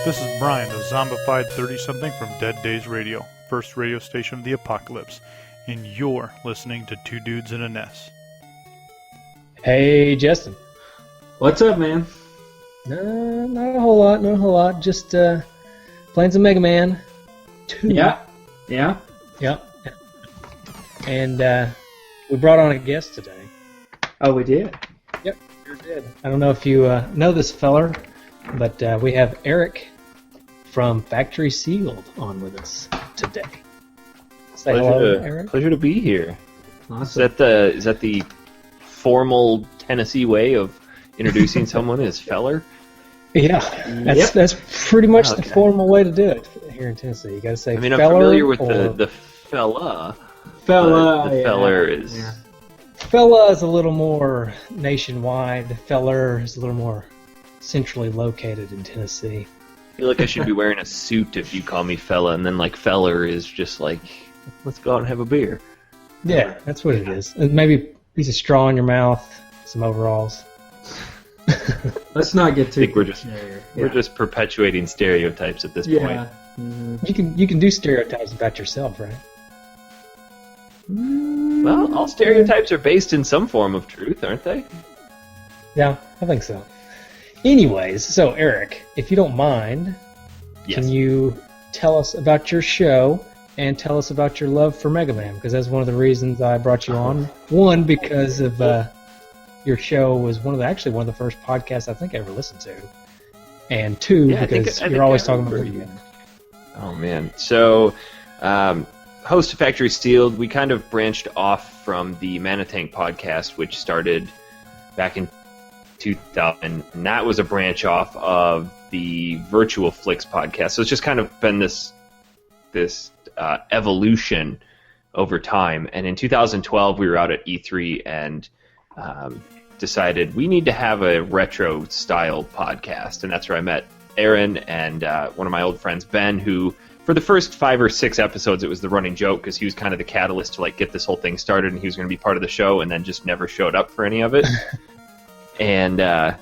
This is Brian, a zombified 30-something from Dead Days Radio, first radio station of the apocalypse, and you're listening to Two Dudes in a Nest. Hey, Justin. What's up, man? No, not a whole lot. Just playing some Mega Man 2. Yeah. Yep. And we brought on a guest today. Oh, we did? Yep, sure did. I don't know if you know this feller, but we have Eric from Factory Sealed on with us today. Say hello, Eric. Pleasure to be here. Awesome. Is that the formal Tennessee way of introducing someone as feller? Yeah, that's pretty much the formal way to do it here in Tennessee. You got to say. I mean, I'm feller familiar with or... the fella. The feller is. Yeah. Fella is a little more nationwide. Feller is a little more centrally located in Tennessee. I feel like I should be wearing a suit if you call me fella, and then like feller is just like, let's go out and have a beer. Yeah, that's what it is. And maybe a piece of straw in your mouth, some overalls. Let's not get too. I think we're just perpetuating stereotypes at this point. Mm-hmm. You can do stereotypes about yourself, right? Well, all stereotypes are based in some form of truth, aren't they? Yeah, I think so. Anyways, so Eric, if you don't mind, Can you tell us about your show and tell us about your love for Mega Man? Because that's one of the reasons I brought you on. One, because of your show was one of the first podcasts I think I ever listened to. And two, because you're always talking about video games. Oh, man. So, host of Factory Sealed, we kind of branched off from the Manitank podcast, which started back in 2000, and that was a branch off of the Virtual Flicks podcast. So it's just kind of been this evolution over time. And in 2012, we were out at E3 and decided we need to have a retro-style podcast. And that's where I met Aaron and one of my old friends, Ben, who for the first 5 or 6 episodes, it was the running joke because he was kind of the catalyst to like get this whole thing started, and he was going to be part of the show, and then just never showed up for any of it. And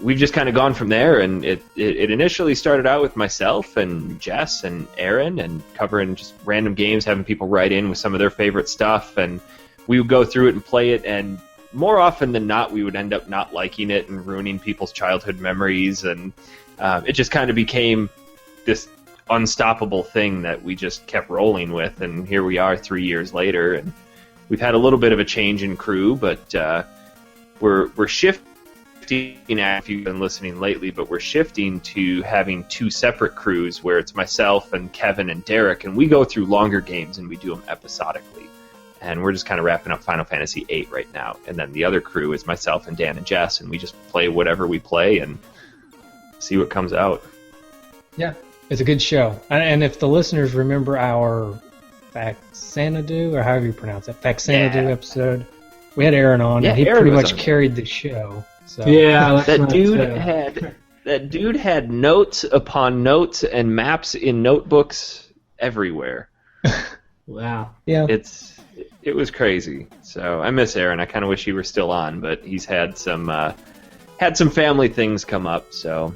we've just kind of gone from there, and it initially started out with myself and Jess and Aaron and covering just random games, having people write in with some of their favorite stuff, and we would go through it and play it, and more often than not, we would end up not liking it and ruining people's childhood memories, and it just kind of became this unstoppable thing that we just kept rolling with, and here we are 3 years later, and we've had a little bit of a change in crew, but we're shifting. If you've been listening lately, but we're shifting to having 2 separate crews where it's myself and Kevin and Derek, and we go through longer games and we do them episodically. And we're just kind of wrapping up Final Fantasy VIII right now. And then the other crew is myself and Dan and Jess, and we just play whatever we play and see what comes out. Yeah, it's a good show. And if the listeners remember our Faxanadu, or however you pronounce it, Faxanadu episode, we had Aaron on, and he Aaron pretty much carried the show. So. Yeah, that dude had notes upon notes and maps in notebooks everywhere. Wow. Yeah. It was crazy. So I miss Aaron. I kind of wish he were still on, but he's had some family things come up. So,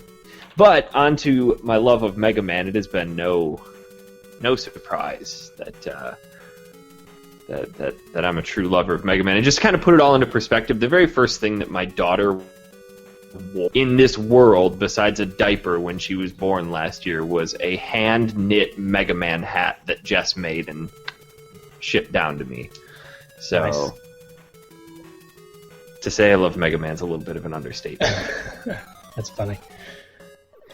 but onto my love of Mega Man. It has been no surprise that I'm a true lover of Mega Man. And just kind of put it all into perspective, the very first thing that my daughter wore in this world, besides a diaper when she was born last year, was a hand-knit Mega Man hat that Jess made and shipped down to me. So, nice. To say I love Mega Man's a little bit of an understatement. That's funny.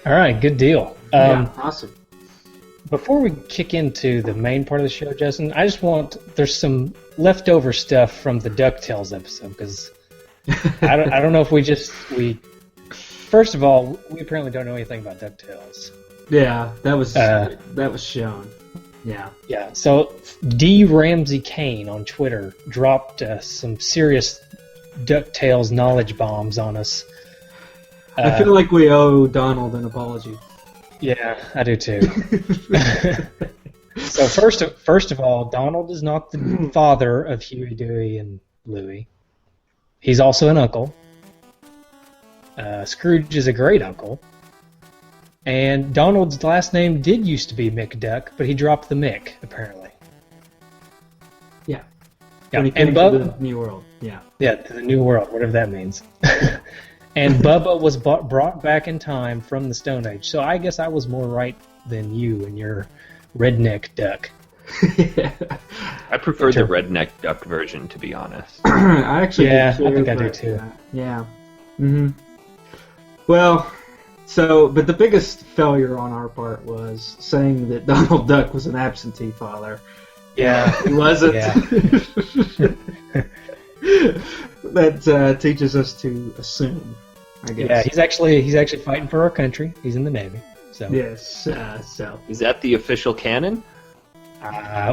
All right, good deal. Yeah, awesome. Before we kick into the main part of the show, Justin, there's some leftover stuff from the Ducktales episode, because I don't know if first of all, we apparently don't know anything about Ducktales. Yeah, that was shown. Yeah. Yeah, so D. Ramsey Kane on Twitter dropped some serious Ducktales knowledge bombs on us. I feel like we owe Donald an apology. Yeah, I do too. So first of all, Donald is not the father of Huey, Dewey, and Louie. He's also an uncle. Scrooge is a great uncle. And Donald's last name did used to be McDuck, but he dropped the Mick, apparently. Yeah. Yeah. When he And came to Bubba, the New World. Yeah. yeah, to the New World, whatever that means. And Bubba was brought back in time from the Stone Age. So I guess I was more right than you and your redneck duck. I prefer the redneck duck version, to be honest. I actually Yeah, do too, I think I do but, too. Yeah. Mm-hmm. Well, but the biggest failure on our part was saying that Donald Duck was an absentee father. Yeah. He wasn't. Yeah. That teaches us to assume, I guess. Yeah, he's actually fighting for our country. He's in the Navy. So Yes, so. Is that the official canon?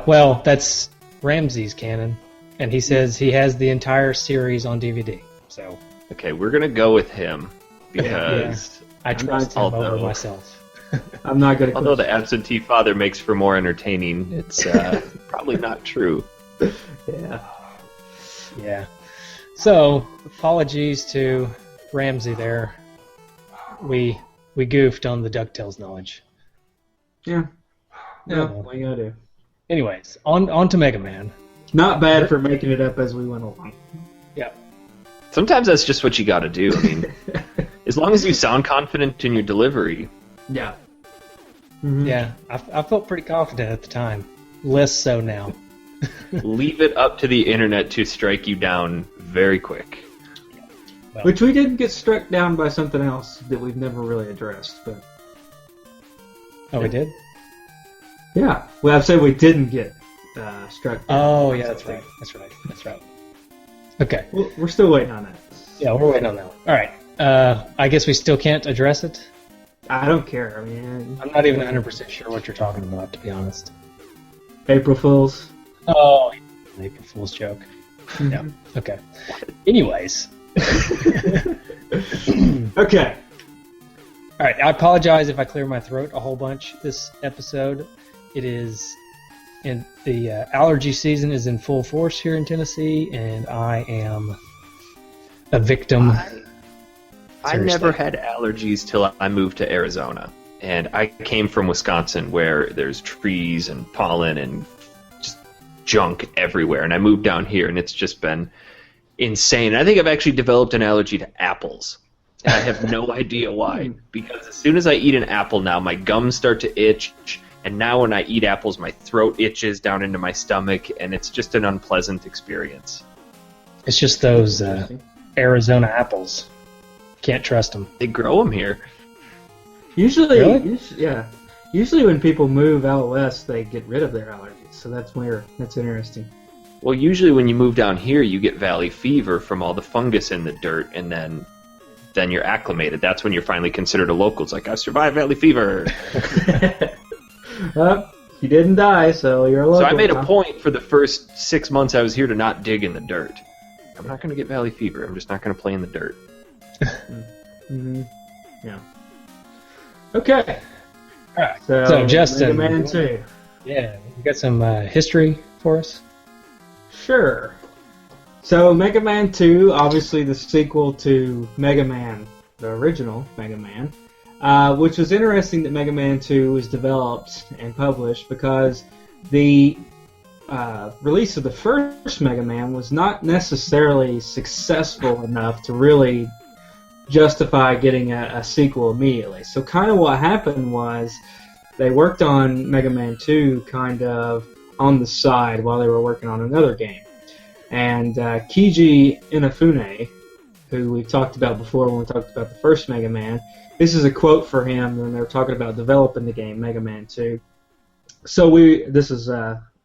well, that's Ramsey's canon, and he says he has the entire series on DVD. So Okay, we're going to go with him because I trust him over myself. I'm not going to although the absentee father makes for more entertaining, it's probably not true. Yeah. Yeah. So apologies to Ramsey there. We goofed on the Ducktales knowledge. Yeah. Yeah. No, what you gotta do? Anyways, on to Mega Man. Not bad for making it up as we went along. Yeah. Sometimes that's just what you got to do. I mean, as long as you sound confident in your delivery. Yeah. Mm-hmm. Yeah. I felt pretty confident at the time. Less so now. Leave it up to the internet to strike you down very quick. Well, Which we did get struck down by something else that we've never really addressed, but oh, we did? yeah. Well, I'd say we didn't get struck down. Oh, by yeah, that's something. right. That's right. Okay. We're still waiting on that. Yeah, we're waiting on that one. All right. I guess we still can't address it. I don't care. I mean, I'm not even 100% sure what you're talking about, to be honest. April Fools. Oh, April Fool's joke. Yeah. Okay. Anyways. Okay. All right. I apologize if I clear my throat a whole bunch this episode. It is in the allergy season is in full force here in Tennessee, and I am a victim. I never had allergies till I moved to Arizona. And I came from Wisconsin where there's trees and pollen and just junk everywhere. And I moved down here and it's just been insane. And I think I've actually developed an allergy to apples. And I have no idea why. Because as soon as I eat an apple now, my gums start to itch. And now when I eat apples, my throat itches down into my stomach. And it's just an unpleasant experience. It's just those Arizona apples. Can't trust them. They grow them here. Usually, Really? yeah. Usually when people move out west, they get rid of their allergies. So that's weird. That's interesting. Well, usually when you move down here, you get valley fever from all the fungus in the dirt, and then you're acclimated. That's when you're finally considered a local. It's like, I survived valley fever. Well, you didn't die, so you're a local. So I made a huh? point for the first 6 months I was here to not dig in the dirt. I'm not going to get valley fever. I'm just not going to play in the dirt. Mm-hmm. Yeah. Okay. All right. So, So, Justin, Mega Man 2. Yeah, you got some history for us? Sure. So Mega Man 2, obviously the sequel to Mega Man, the original Mega Man, which was interesting that Mega Man 2 was developed and published because the release of the first Mega Man was not necessarily successful enough to really justify getting a sequel immediately. So kind of what happened was they worked on Mega Man 2 kind of on the side while they were working on another game. And Keiji Inafune, who we talked about before when we talked about the first Mega Man, this is a quote for him when they were talking about developing the game Mega Man 2. So this is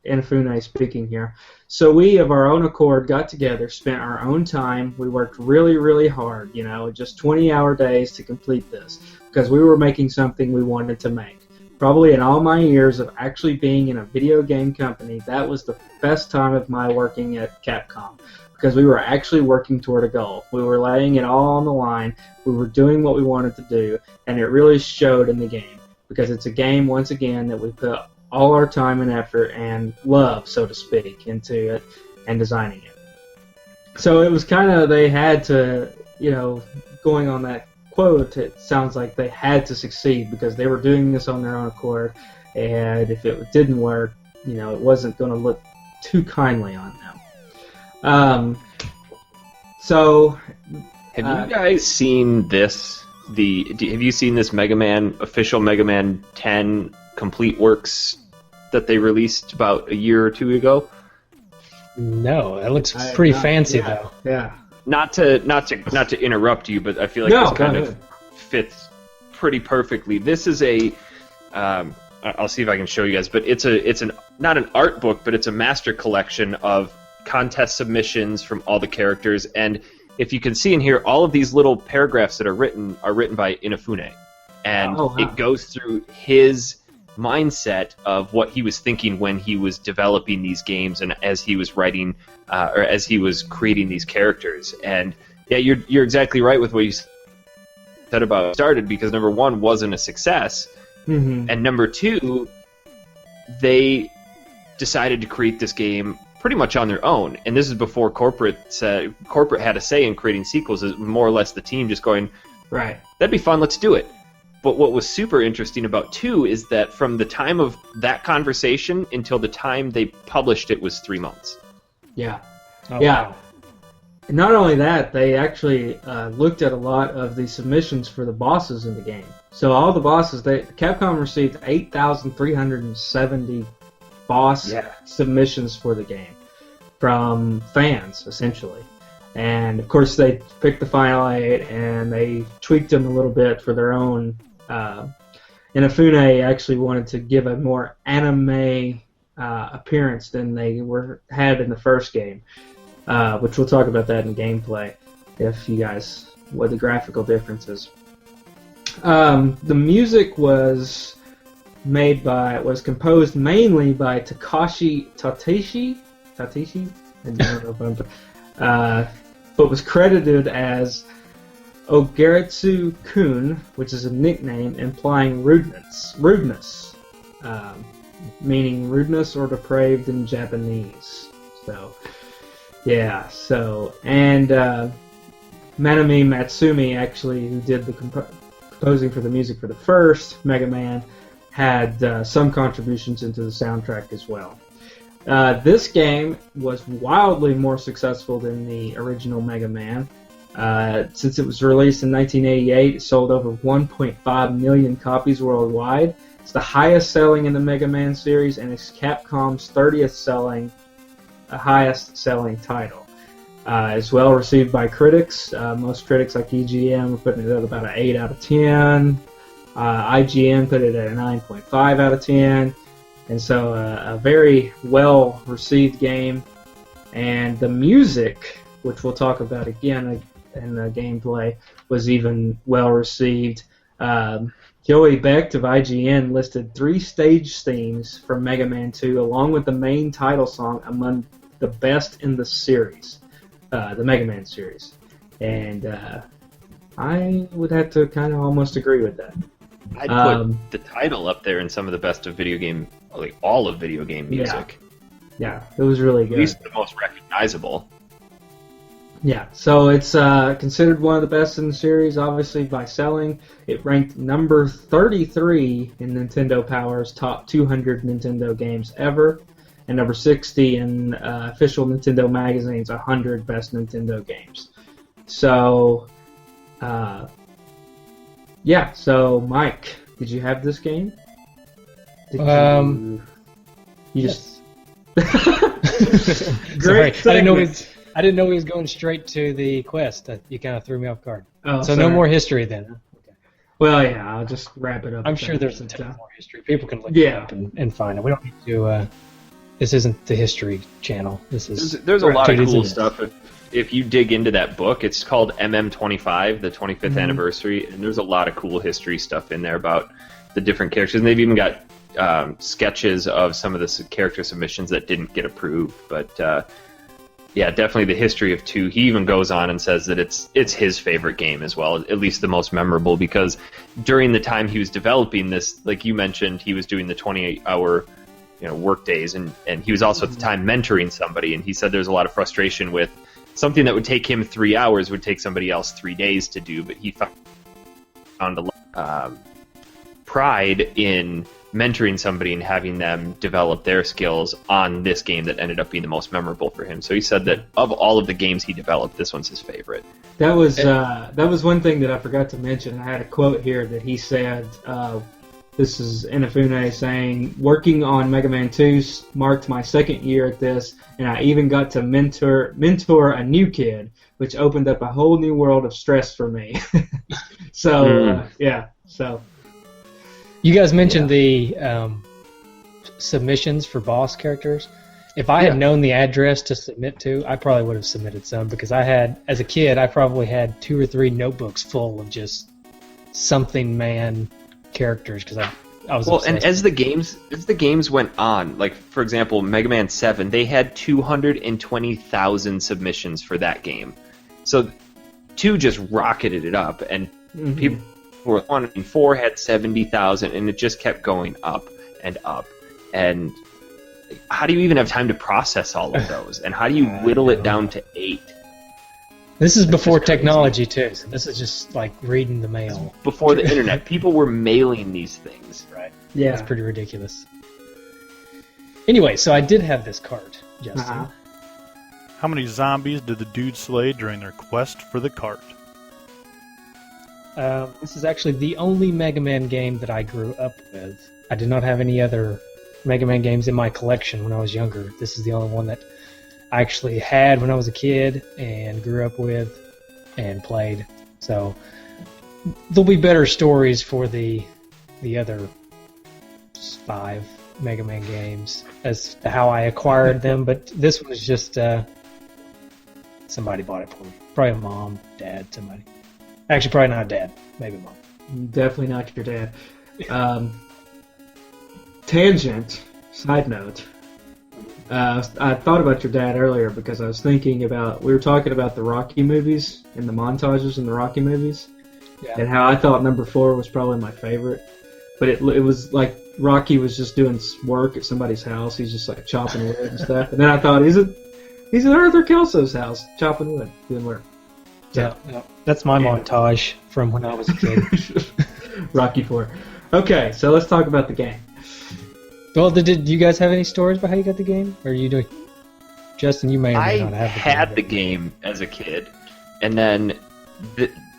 Inafune speaking here. So we, of our own accord, got together, spent our own time. We worked really, really hard, just 20-hour days to complete this because we were making something we wanted to make. Probably in all my years of actually being in a video game company, that was the best time of my working at Capcom because we were actually working toward a goal. We were laying it all on the line. We were doing what we wanted to do, and it really showed in the game because it's a game, once again, that we put all our time and effort and love, so to speak, into it and designing it. So it was kind of, they had to, going on that quote, it sounds like they had to succeed because they were doing this on their own accord, and if it didn't work, it wasn't going to look too kindly on them. So, have you guys seen this? Have you seen this official Mega Man 10 complete works that they released about a year or two ago? No, it looks pretty fancy though. Yeah. Not to interrupt you, but I feel like this kind of fits pretty perfectly. This is I'll see if I can show you guys, but it's not an art book, but it's a master collection of contest submissions from all the characters. And if you can see in here, all of these little paragraphs that are written by Inafune, and it goes through his mindset of what he was thinking when he was developing these games and as he was writing or as he was creating these characters. And yeah, you're exactly right with what you said about it started, because number one, wasn't a success, and number two, they decided to create this game pretty much on their own. And this is before corporate had a say in creating sequels. It was more or less the team just going, right, that'd be fun, let's do it. But what was super interesting about 2 is that from the time of that conversation until the time they published it was 3 months. Yeah. Oh, yeah. Wow. And not only that, they actually looked at a lot of the submissions for the bosses in the game. So all the bosses, Capcom received 8,370 boss submissions for the game from fans, essentially. And of course, they picked the final 8 and they tweaked them a little bit for their own. Inafune actually wanted to give a more anime appearance than they had in the first game, which we'll talk about that in gameplay if you guys what the graphical differences. The music was composed mainly by Takashi Tateshi. I don't know if but was credited as Ogeretsu-kun, which is a nickname implying rudeness, meaning rudeness or depraved in Japanese. So, yeah. So, and Manami Matsumi, actually, who did the composing for the music for the first Mega Man, had some contributions into the soundtrack as well. This game was wildly more successful than the original Mega Man. Since it was released in 1988, it sold over 1.5 million copies worldwide. It's the highest selling in the Mega Man series, and it's Capcom's 30th highest selling title. It's well received by critics. Most critics, like EGM, are putting it at about an 8 out of 10. IGN put it at a 9.5 out of 10. And so a very well-received game. And the music, which we'll talk about again in the gameplay, was even well-received. Joey Becht of IGN listed 3 stage themes from Mega Man 2, along with the main title song, among the best in the series, the Mega Man series. And I would have to kind of almost agree with that. I'd put the title up there in some of the best of video game, like all of video game music. Yeah, it was really good. At least the most recognizable. Yeah, so it's considered one of the best in the series, obviously, by selling. It ranked number 33 in Nintendo Power's top 200 Nintendo games ever, and number 60 in official Nintendo Magazine's 100 best Nintendo games. So, yeah, so Mike, did you have this game? You yes. just Sorry, great. I didn't know he was going straight to the quest. You kind of threw me off guard. Oh, so sorry. no more history then. Okay. Well, yeah, I'll just wrap it up. I'm sure there's a ton more history. People can look it up and find it. We don't need to. This isn't the history channel. This is. There's a lot of cool stuff. If you dig into that book, it's called MM25, the 25th anniversary, and there's a lot of cool history stuff in there about the different characters. And they've even got sketches of some of the character submissions that didn't get approved. But yeah, definitely the history of 2. He even goes on and says that it's his favorite game as well, at least the most memorable, because during the time he was developing this, like you mentioned, he was doing the 28-hour work days, and he was also at the time mentoring somebody, and he said there's a lot of frustration with something that would take him 3 hours would take somebody else 3 days to do, but he found found a lot of pride in mentoring somebody and having them develop their skills on this game that ended up being the most memorable for him. So he said that of all of the games he developed, this one's his favorite. That was one thing that I forgot to mention. I had a quote here that he said, this is Inafune saying, working on Mega Man 2 marked my second year at this, and I even got to mentor a new kid, which opened up a whole new world of stress for me. So, so... You guys mentioned the submissions for boss characters. If I had known the address to submit to, I probably would have submitted some, because as a kid, I probably had 2 or 3 notebooks full of just something man characters, because I was obsessed. And as the games went on, like for example, Mega Man 7, they had 220,000 submissions for that game. So 2 just rocketed it up, and people who were on 4 had 70,000, and it just kept going up and up. And how do you even have time to process all of those? And how do you whittle it down to 8? This is before technology, too, so this is just like reading the mail. Before the internet. People were mailing these things. Right. Yeah. It's pretty ridiculous. Anyway, so I did have this cart, Justin. How many zombies did the dude slay during their quest for the cart? This is actually the only Mega Man game that I grew up with. I did not have any other Mega Man games in my collection when I was younger. This is the only one that I actually had when I was a kid and grew up with and played. So there'll be better stories for the other 5 Mega Man games as to how I acquired them, but this one is just somebody bought it for me. Probably a mom, dad, somebody. Actually, probably not dad. Maybe mom. Definitely not your dad. Tangent, side note. I thought about your dad earlier because I was thinking about, we were talking about the Rocky movies and the montages in the Rocky movies, and how I thought number 4 was probably my favorite. But it was like Rocky was just doing work at somebody's house. He's just like chopping wood and stuff. And then I thought, he's at Arthur Kelso's house chopping wood, doing work. So, yeah, that's my montage from when I was a kid. Rocky 4. Okay, so let's talk about the game. Well, did you guys have any stories about how you got the game? Or you do? Justin, you may or may not have the game. I had the game as a kid, and then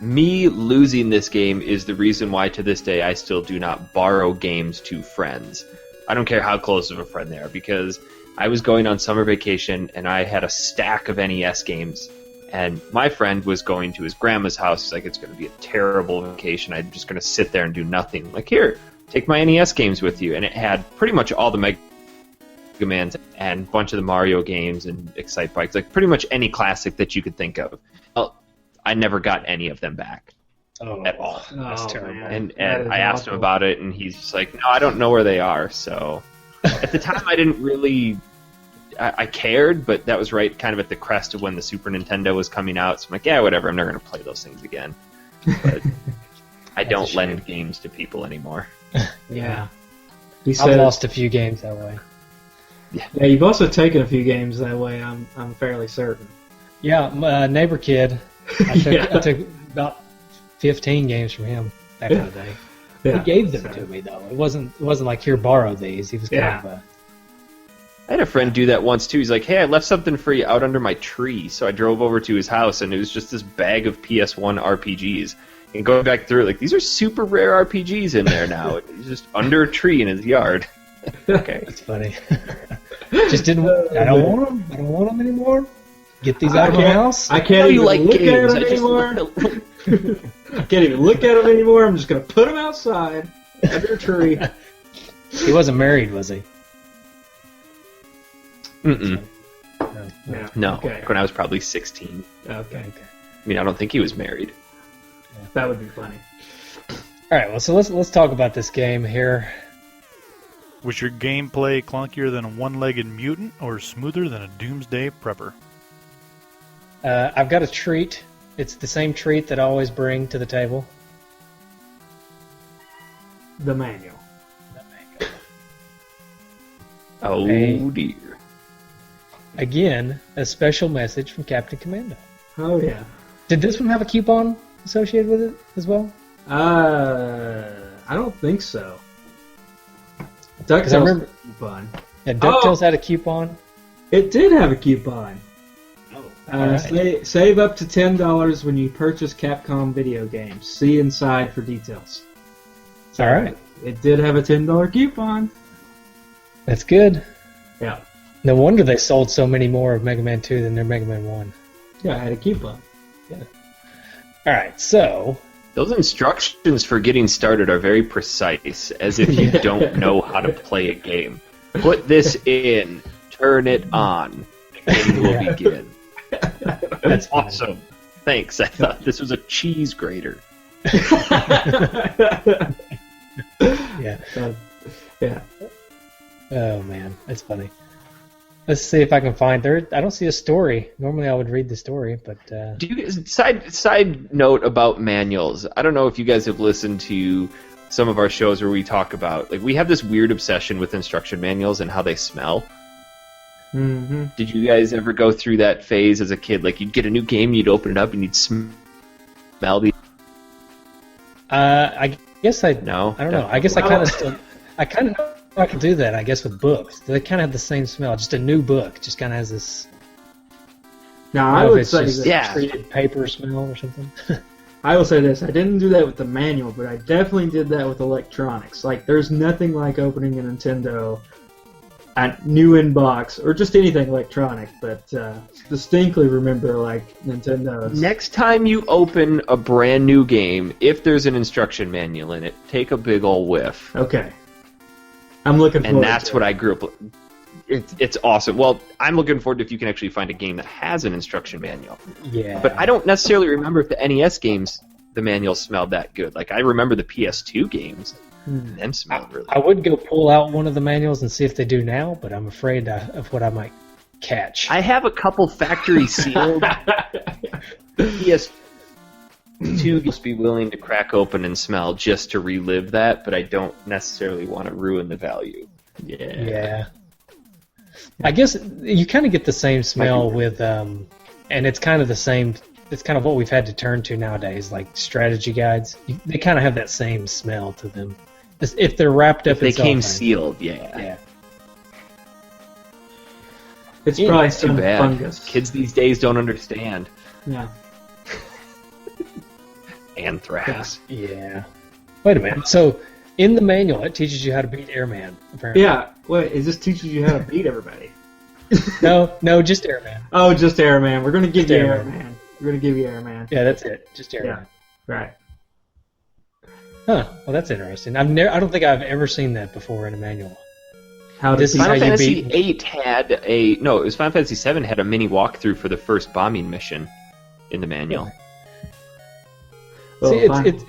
me losing this game is the reason why to this day I still do not borrow games to friends. I don't care how close of a friend they are, because I was going on summer vacation and I had a stack of NES games, and my friend was going to his grandma's house. He's like, it's going to be a terrible vacation. I'm just going to sit there and do nothing. I'm like, here, take my NES games with you. And it had pretty much all the Mega Mans and a bunch of the Mario games and Excite Bikes, like pretty much any classic that you could think of. Well, I never got any of them back at all. That's terrible. Man. And I asked him about it, and he's just like, no, I don't know where they are. So at the time, I didn't really... I cared, but that was right kind of at the crest of when the Super Nintendo was coming out. So I'm like, yeah, whatever. I'm never going to play those things again. But I don't lend games to people anymore. Yeah. I've lost a few games that way. Yeah, you've also taken a few games that way, I'm fairly certain. Yeah, my neighbor kid, I took about 15 games from him back in the day. Yeah. He gave them to me, though. It wasn't like, here, borrow these. He was kind of a... I had a friend do that once, too. He's like, hey, I left something for you out under my tree. So I drove over to his house, and it was just this bag of PS1 RPGs. And going back through it, like, these are super rare RPGs in there now. It's just under a tree in his yard. Okay. That's funny. Just didn't... I don't want them. I don't want them anymore. Get these out of my house. I can't even look at them anymore. I can't even look at them anymore. I'm just going to put them outside under a tree. He wasn't married, was he? Mm-mm. No. Okay. When I was probably 16. Okay. I mean, I don't think he was married. Yeah. That would be funny. All right, well, so let's talk about this game here. Was your gameplay clunkier than a one-legged mutant or smoother than a doomsday prepper? I've got a treat. It's the same treat that I always bring to the table. The manual. Oh, dear. Again, a special message from Captain Commando. Oh, yeah. Did this one have a coupon associated with it as well? I don't think so. Because I remember coupon. yeah, Ducktales had a coupon. It did have a coupon. Alright. Save up to $10 when you purchase Capcom video games. See inside for details. All right. It did have a $10 coupon. That's good. Yeah. No wonder they sold so many more of Mega Man 2 than their Mega Man 1. Yeah, I had a coupon. All right, so Those instructions for getting started are very precise, as if you don't know how to play a game. Put this in, turn it on, the game will begin. that's fine. Awesome. Thanks. I thought this was a cheese grater. Yeah. Yeah. Oh man, that's funny. Let's see if I can find there. I don't see a story. Normally I would read the story, but Do you side note about manuals? I don't know if you guys have listened to some of our shows where we talk about, like, we have this weird obsession with instruction manuals and how they smell. Mm-hmm. Did you guys ever go through that phase as a kid? Like, you'd get a new game, you'd open it up, and you'd smell the... I guess I No? I don't know. I guess I kind of know I can do that. I guess with books, they kind of have the same smell. Just a new book just kind of has this. Now, I I don't know if would it's say just that, Yeah. treated paper smell or something. I will say this. I didn't do that with the manual, but I definitely did that with electronics. Like, there's nothing like opening a Nintendo new in box, or just anything electronic, but distinctly remember, like, Nintendo's. Next time you open a brand new game, if there's an instruction manual in it, take a big ol' whiff. Okay. I'm looking forward And that's to what it. I grew up with. It's awesome. Well, I'm looking forward to if you can actually find a game that has an instruction manual. Yeah. But I don't necessarily remember if the NES games, the manuals smelled that good. Like, I remember the PS2 games. Them smelled really I would go pull out one of the manuals and see if they do now, but I'm afraid of what I might catch. I have a couple factory sealed PS2 just be willing to crack open and smell just to relive that, but I don't necessarily want to ruin the value. Yeah. I guess you kind of get the same smell with, and it's kind of the same. It's kind of what we've had to turn to nowadays, like strategy guides. They kind of have that same smell to them. If they're wrapped up If they in came cellophane. sealed, yeah. Yeah. It's probably Too some bad. fungus. Kids these days don't understand. Yeah. Anthrax. Yeah. Wait a minute. So, in the manual, it teaches you how to beat Airman, apparently. Yeah. Wait, it just teaches you how to beat everybody. No, just Airman. Oh, just Airman. We're going to give Just you Airman. Airman. We're going to give you Airman. Yeah, that's it. Just Airman. Right. Huh. Well, that's interesting. I don't think I've ever seen that before in a manual. How This does is how Final you Fantasy beat- VIII had a... No, it was Final Fantasy VII had a mini walkthrough for the first bombing mission in the manual. Well, See, fine.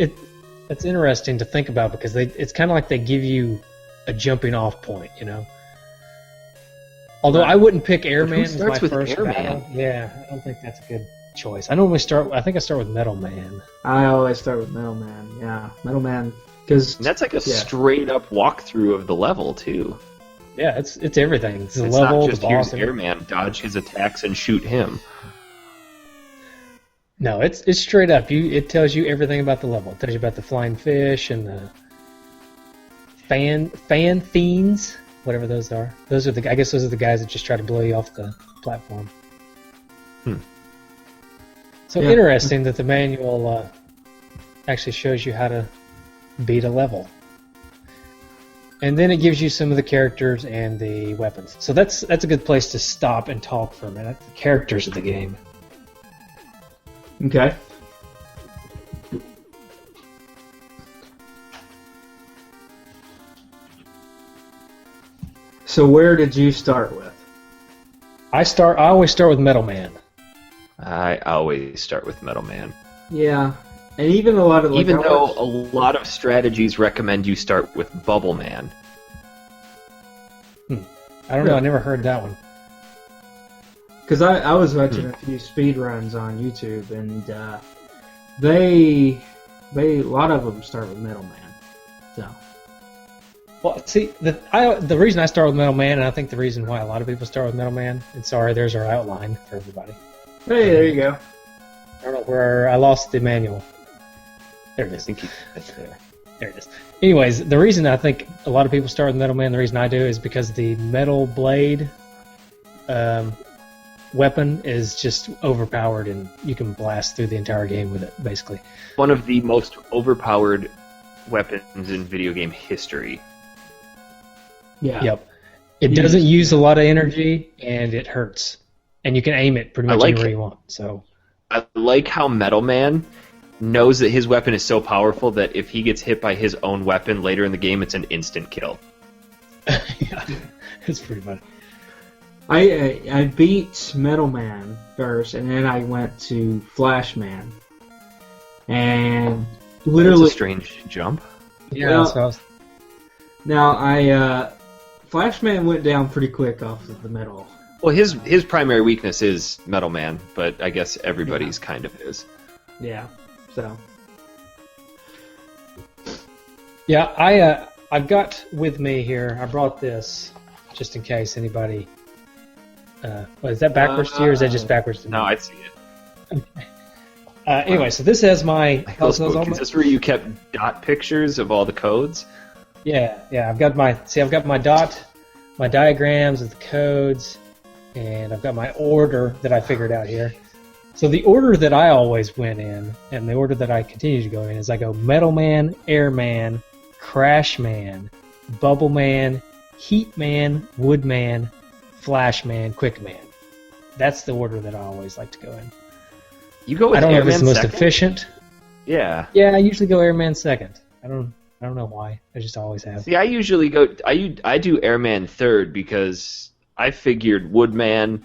it's interesting to think about because it's kind of like they give you a jumping off point, you know. Although I wouldn't pick Airman as my starts with first Airman? battle. Yeah, I don't think that's a good choice. I normally start. I think I start with Metal Man. I always start with Metal Man. Yeah, Metal Man. Because And that's like a straight up walkthrough of the level, too. Yeah, it's everything. It's the It's level, not just the here's boss. Airman, dodge his attacks and shoot him. No, it's straight up. It tells you everything about the level. It tells you about the flying fish and the fan fiends, whatever those are. I guess those are the guys that just try to blow you off the platform. So Yeah. interesting that the manual actually shows you how to beat a level. And then it gives you some of the characters and the weapons. So that's a good place to stop and talk for a minute. The characters of the game. Okay. So where did you start with? I always start with Metal Man. I always start with Metal Man. Yeah, and even a lot of Even though a lot of strategies recommend you start with Bubble Man. I don't know. I never heard that one. because I was watching a few speed runs on YouTube, and they a lot of them start with Metal Man. So Well, see, the reason I start with Metal Man, and I think the reason why a lot of people start with Metal Man, and sorry, there's our outline for everybody. hey, there you go. I don't know where I lost the manual. There it is. I think it's there. There it is. Anyways, the reason I think a lot of people start with Metal Man, the reason I do, is because the metal blade weapon is just overpowered, and you can blast through the entire game with it, basically. One of the most overpowered weapons in video game history. Yeah. Yep. It doesn't use a lot of energy, and it hurts. And you can aim it pretty much anywhere you want. So I like how Metal Man knows that his weapon is so powerful that if he gets hit by his own weapon later in the game, it's an instant kill. yeah, it's pretty funny. I beat Metal Man first, and then I went to Flash Man. And literally... That's a strange jump. Yeah, Well, that's what I was... Now, Flash Man went down pretty quick off of the metal. Well, his primary weakness is Metal Man, but I guess everybody's kind of is. Yeah, so... Yeah, I've got with me here, I brought this, just in case anybody... is that backwards to you, or is that just backwards to me? No, I see it. Anyway, so this has my... Is this where you kept dot pictures of all the codes? Yeah, I've got my my diagrams of the codes, and I've got my order that I figured out here. So the order that I always went in, and the order that I continue to go in, is I go Metal Man, Air Man, Crash Man, Bubble Man, Heat Man, Wood Man, Flash Man, Quick Man. That's the order that I always like to go in. You go with I don't know if Airman it's the most second? efficient. Yeah. Yeah, I usually go Airman second. I don't know why. I just always have. See, I usually go. I do Airman third because I figured Woodman,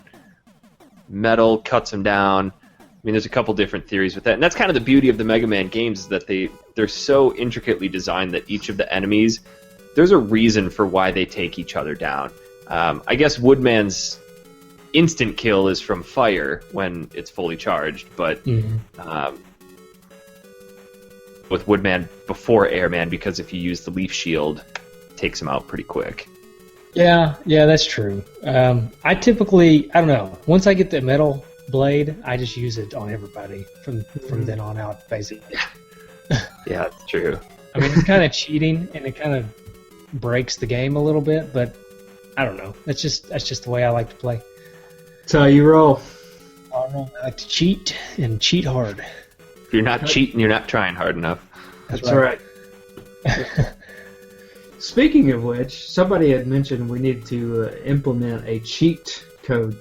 metal cuts him down. I mean, there's a couple different theories with that, and that's kind of the beauty of the Mega Man games is that they're so intricately designed that each of the enemies, there's a reason for why they take each other down. I guess Woodman's instant kill is from fire when it's fully charged, but with Woodman before Airman, because if you use the Leaf Shield, it takes him out pretty quick. Yeah, that's true. I typically, I don't know, once I get the metal blade, I just use it on everybody from then on out, basically. Yeah, that's true. I mean, it's kind of cheating, and it kind of breaks the game a little bit, but I don't know. That's just the way I like to play. That's how you roll. I don't know. I like to cheat, and cheat hard. If you're not cheating, you're not trying hard enough. That's right. Speaking of which, somebody had mentioned we need to implement a cheat code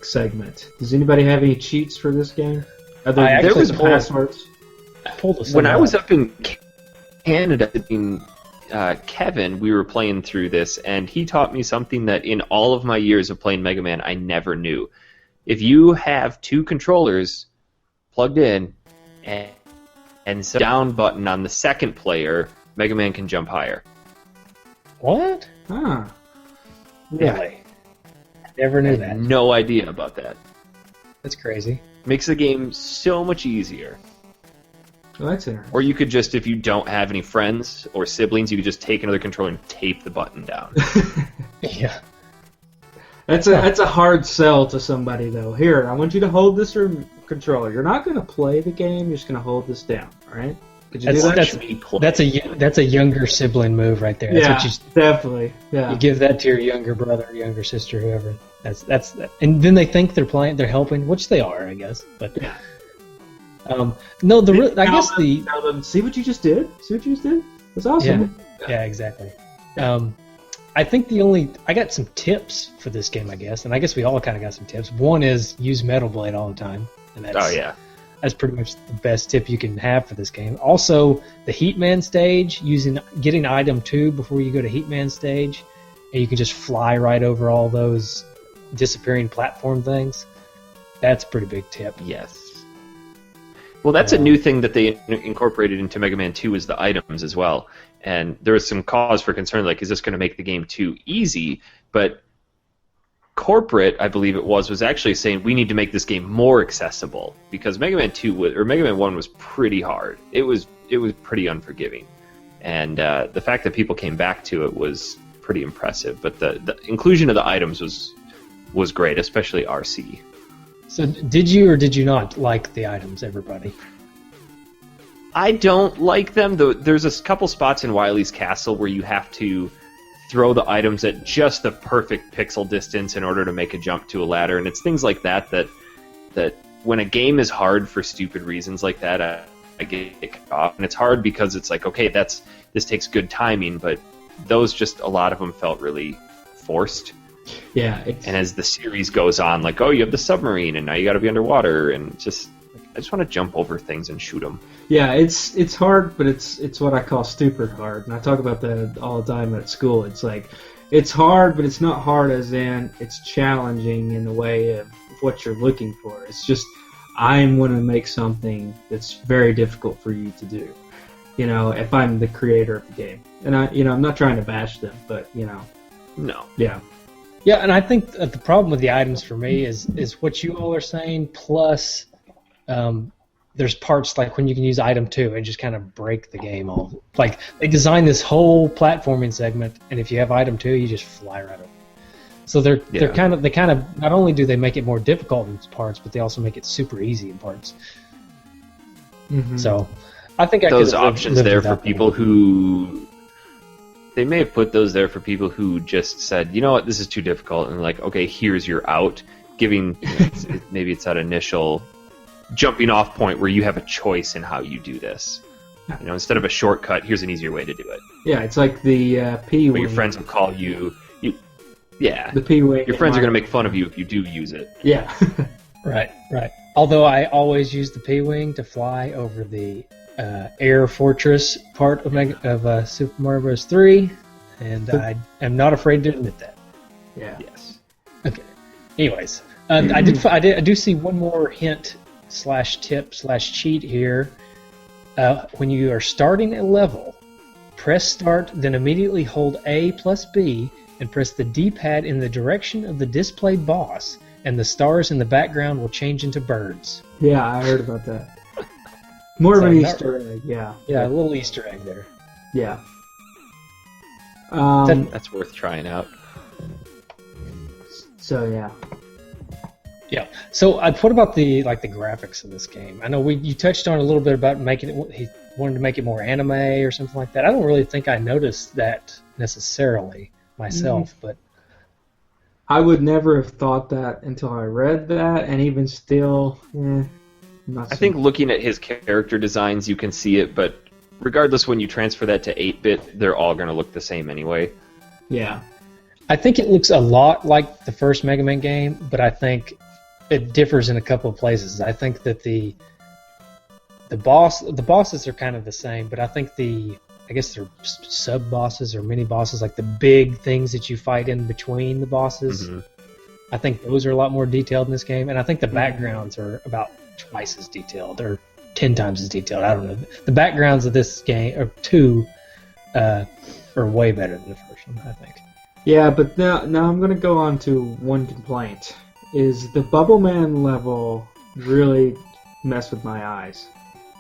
segment. Does anybody have any cheats for this game? There was passwords. I pulled this when I was up in Canada, Kevin, we were playing through this, and he taught me something that in all of my years of playing Mega Man, I never knew. If you have two controllers plugged in and the down button on the second player, Mega Man can jump higher. What? Ah. Really? I never knew that. No idea about that. That's crazy. Makes the game so much easier. Well, that's interesting. Or you could just, if you don't have any friends or siblings, you could just take another controller and tape the button down. Yeah. That's a hard sell to somebody, though. Here, I want you to hold this controller. You're not going to play the game. You're just going to hold this down, all right? Could you do that? That's a younger sibling move right there. That's what you, definitely. Yeah. You give that to your younger brother, younger sister, whoever. That's and then they think they're helping, which they are, I guess. But yeah. No, I guess the tell them, see what you just did. See what you just did. That's awesome. Yeah, exactly. I think I got some tips for this game, I guess, and I guess we all kind of got some tips. One is use Metal Blade all the time, and that's pretty much the best tip you can have for this game. Also, the Heatman stage, getting item 2 before you go to Heatman stage, and you can just fly right over all those disappearing platform things. That's a pretty big tip. Yes. Well, that's a new thing that they incorporated into Mega Man 2 is the items as well. And there was some cause for concern, like, is this going to make the game too easy? But Corporate, I believe it was actually saying we need to make this game more accessible because Mega Man 1 was pretty hard. It was pretty unforgiving. And the fact that people came back to it was pretty impressive. But the inclusion of the items was great, especially RC. So did you or did you not like the items, everybody? I don't like them. There's a couple spots in Wily's Castle where you have to throw the items at just the perfect pixel distance in order to make a jump to a ladder, and it's things like that when a game is hard for stupid reasons like that, I get kicked off. And it's hard because it's like, okay, this takes good timing, but those just, a lot of them felt really forced. Yeah. And as the series goes on, like, oh, you have the submarine, and now you got to be underwater, and just, I just want to jump over things and shoot them. Yeah, it's hard, but it's what I call stupid hard, and I talk about that all the time at school. It's like, it's hard, but it's not hard as in it's challenging in the way of what you're looking for. It's just, I'm going to make something that's very difficult for you to do. You know, if I'm the creator of the game, and I'm not trying to bash them, but No. Yeah. Yeah, and I think that the problem with the items for me is what you all are saying, plus there's parts like when you can use item 2 and just kind of break the game all. Like, they designed this whole platforming segment, and if you have item 2, you just fly right over. So they kind of not only do they make it more difficult in parts, but they also make it super easy in parts. Mm-hmm. So I think those options there for people who they may have put those there for people who just said, you know what, this is too difficult, and like, okay, here's your out, giving maybe it's that initial jumping off point where you have a choice in how you do this. You know, instead of a shortcut, here's an easier way to do it. Yeah, it's like the P-wing. But your friends will call you. Yeah. The P-wing. Your friends are going to make fun of you if you do use it. Yeah. Right. Although I always use the P-wing to fly over the air fortress part of Super Mario Bros. 3, and I am not afraid to admit that. Yeah. Yes. Okay. Anyways, I do see one more hint / tip / cheat here. When you are starting a level, press start, then immediately hold A plus B and press the D-pad in the direction of the displayed boss, and the stars in the background will change into birds. Yeah, I heard about that. More of an Easter egg, yeah. Yeah, a little Easter egg there. Yeah. That's worth trying out. So, yeah. Yeah. So, what about the graphics of this game? I know you touched on a little bit about making it. He wanted to make it more anime or something like that. I don't really think I noticed that necessarily myself, but I would never have thought that until I read that, and even still, I think looking at his character designs, you can see it, but regardless, when you transfer that to 8-bit, they're all going to look the same anyway. Yeah. I think it looks a lot like the first Mega Man game, but I think it differs in a couple of places. I think that the bosses are kind of the same, but I think I guess they're sub bosses or mini bosses, like the big things that you fight in between the bosses. Mm-hmm. I think those are a lot more detailed in this game, and I think the backgrounds are about twice as detailed or 10 times as detailed. I don't know. The backgrounds of this game are way better than the first one, I think. Yeah, but now I'm going to go on to one complaint. Is the Bubble Man level really messed with my eyes?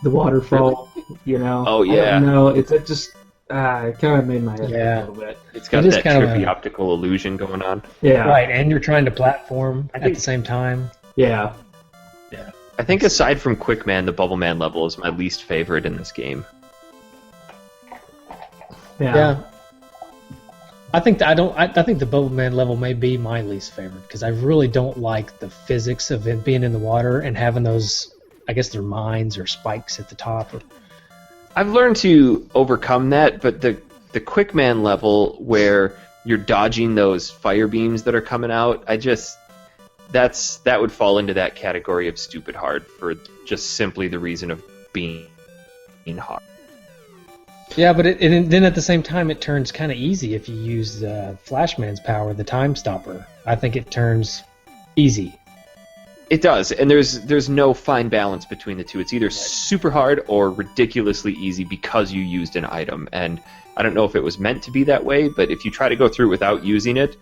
The waterfall, Oh, yeah. No, it just it kind of made my head hurt a little bit. It's got that trippy optical illusion going on. Yeah. Right, and you're trying to platform at the same time. Yeah. Yeah. I think aside from Quick Man, the Bubble Man level is my least favorite in this game. Yeah. I think the Bubble Man level may be my least favorite because I really don't like the physics of it being in the water and having those, I guess they're mines or spikes at the top. I've learned to overcome that, but the Quick Man level where you're dodging those fire beams that are coming out, that would fall into that category of stupid hard for just simply the reason of being hard. Yeah, but then at the same time, it turns kind of easy if you use Flashman's power, the Time Stopper. I think it turns easy. It does, and there's no fine balance between the two. It's either super hard or ridiculously easy because you used an item. And I don't know if it was meant to be that way, but if you try to go through it without using it,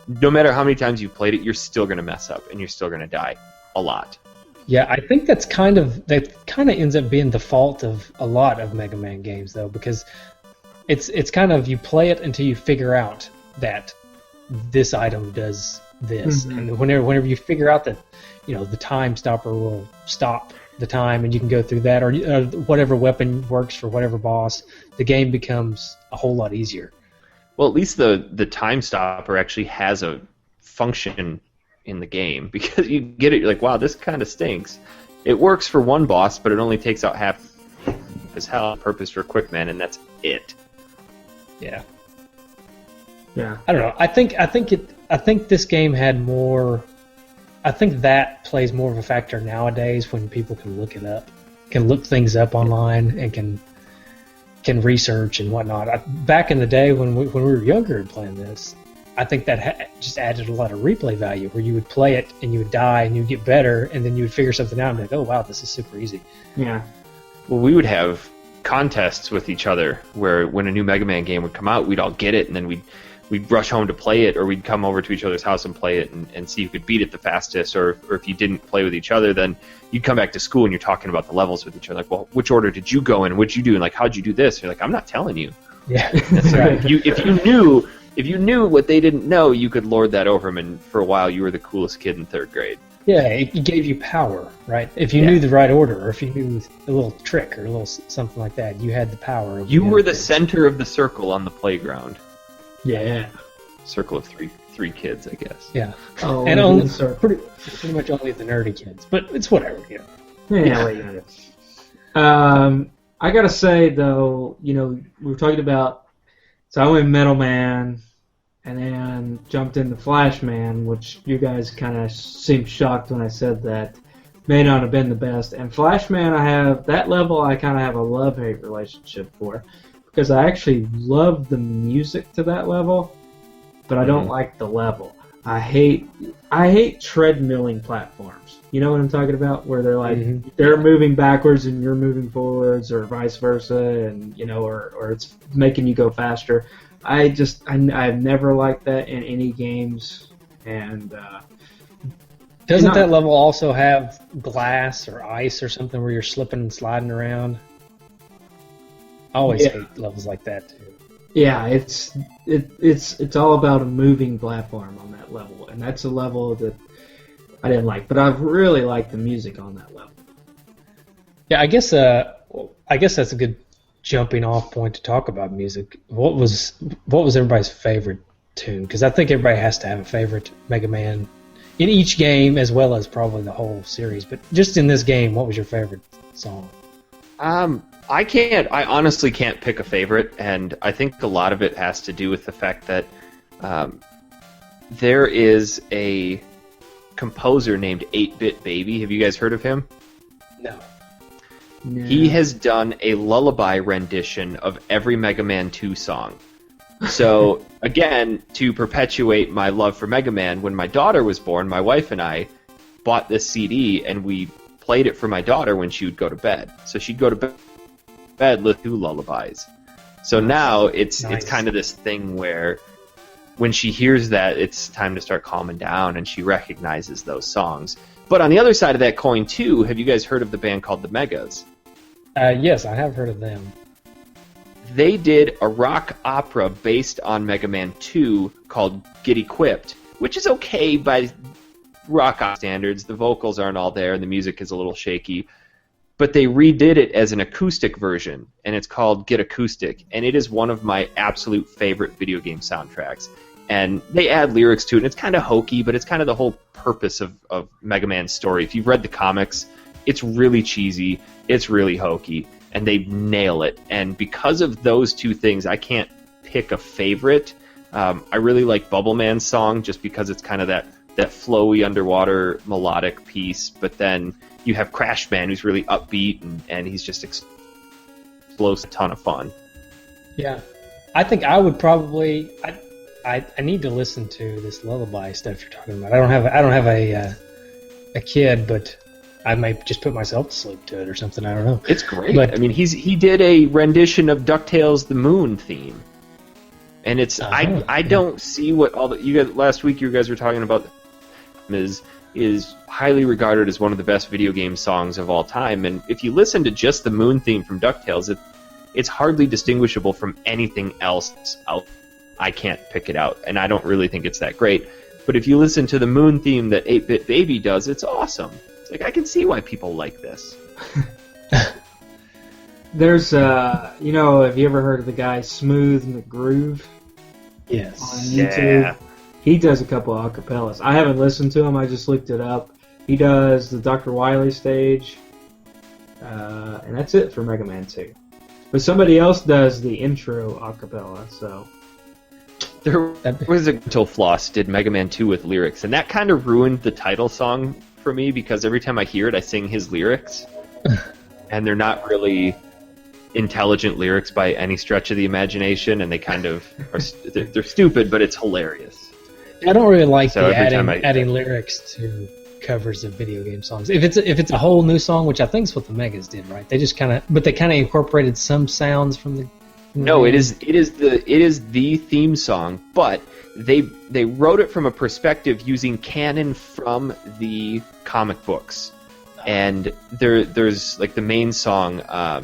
no matter how many times you've played it, you're still going to mess up, and you're still going to die a lot. Yeah, I think that kind of ends up being the fault of a lot of Mega Man games, though, because it's kind of you play it until you figure out that this item does this, and whenever you figure out that the Time Stopper will stop the time, and you can go through that, or whatever weapon works for whatever boss, the game becomes a whole lot easier. Well, at least the time stopper actually has a function in the game, because you get it, you're like, wow, this kind of stinks. It works for one boss, but it only takes out half his health, purpose for Quickman, and that's it. Yeah. Yeah. I don't know. I think this game had more. I think that plays more of a factor nowadays when people can look it up, can look things up online, and can research and whatnot. Back in the day when we were younger and playing this, I think that just added a lot of replay value, where you would play it and you would die and you'd get better, and then you would figure something out and be like, oh wow, this is super easy. Yeah. Well, we would have contests with each other where when a new Mega Man game would come out, we'd all get it, and then we'd rush home to play it, or we'd come over to each other's house and play it and see who could beat it the fastest, or if you didn't play with each other, then you'd come back to school and you're talking about the levels with each other. Like, well, which order did you go in? What'd you do? And like, how'd you do this? And you're like, I'm not telling you. Yeah, that's right. If you knew what they didn't know, you could lord that over them, and for a while you were the coolest kid in 3rd grade. Yeah, it gave you power, right? If you knew the right order, or if you knew a little trick or a little something like that, you had the power. You were the center of the circle on the playground. Yeah. Circle of three kids, I guess. Yeah. Oh, and only pretty much only the nerdy kids, but it's whatever. You know. Yeah. I gotta say though, we were talking about. So I went Metal Man, and then jumped into Flash Man, which you guys kind of seemed shocked when I said that may not have been the best. And Flash Man, that level I kind of have a love-hate relationship for, because I actually love the music to that level, but I don't like the level. I hate treadmilling platforms. You know what I'm talking about? Where they're like they're moving backwards and you're moving forwards, or vice versa, and or it's making you go faster. I've never liked that in any games. And doesn't that level also have glass or ice or something where you're slipping and sliding around? I always hate levels like that too. Yeah, it's all about a moving platform on that level, and that's a level that I didn't like. But I really like the music on that level. Yeah, I guess that's a good jumping off point to talk about music. What was everybody's favorite tune? Because I think everybody has to have a favorite Mega Man in each game, as well as probably the whole series. But just in this game, what was your favorite song? I honestly can't pick a favorite, and I think a lot of it has to do with the fact that there is a composer named 8-Bit Baby. Have you guys heard of him? No. He has done a lullaby rendition of every Mega Man 2 song. So, again, to perpetuate my love for Mega Man, when my daughter was born, my wife and I bought this CD, and we played it for my daughter when she would go to bed. So she'd go to bed with 2 lullabies. So now it's kind of this thing where when she hears that, it's time to start calming down, and she recognizes those songs. But on the other side of that coin, too, have you guys heard of the band called the Megas? Yes, I have heard of them. They did a rock opera based on Mega Man 2 called Get Equipped, which is okay by rock opera standards. The vocals aren't all there, and the music is a little shaky. But they redid it as an acoustic version, and it's called Get Acoustic, and it is one of my absolute favorite video game soundtracks. And they add lyrics to it, and it's kind of hokey, but it's kind of the whole purpose of Mega Man's story. If you've read the comics, it's really cheesy, it's really hokey, and they nail it. And because of those two things, I can't pick a favorite. I really like Bubble Man's song, just because it's kind of that flowy underwater melodic piece, but then you have Crash Man, who's really upbeat, and he's just explosive, a ton of fun. Yeah, I think I would probably. I need to listen to this lullaby stuff you're talking about. I don't have a kid, but I might just put myself to sleep to it or something. I don't know. It's great. But, I mean, he did a rendition of Ducktales: The Moon theme, and it's I don't see what all the you guys last week you guys were talking about is highly regarded as one of the best video game songs of all time. And if you listen to just the Moon theme from Ducktales, it's hardly distinguishable from anything else out. I can't pick it out, and I don't really think it's that great. But if you listen to the Moon theme that 8-Bit Baby does, it's awesome. It's like, I can see why people like this. There's, have you ever heard of the guy Smooth McGroove Yes. on YouTube? Yeah. He does a couple of acapellas. I haven't listened to him. I just looked it up. He does the Dr. Wily stage, and that's it for Mega Man 2. But somebody else does the intro acapella, so... There was until Floss did Mega Man 2 with lyrics, and that kind of ruined the title song for me because every time I hear it, I sing his lyrics, and they're not really intelligent lyrics by any stretch of the imagination, and they kind of are they're stupid, but it's hilarious. I don't really like So the every time adding lyrics to covers of video game songs. If it's a whole new song, which I think is what the Megas did, right? They just kind of incorporated some sounds from the. No, it is the theme song, but they wrote it from a perspective using canon from the comic books, and there's like the main song. I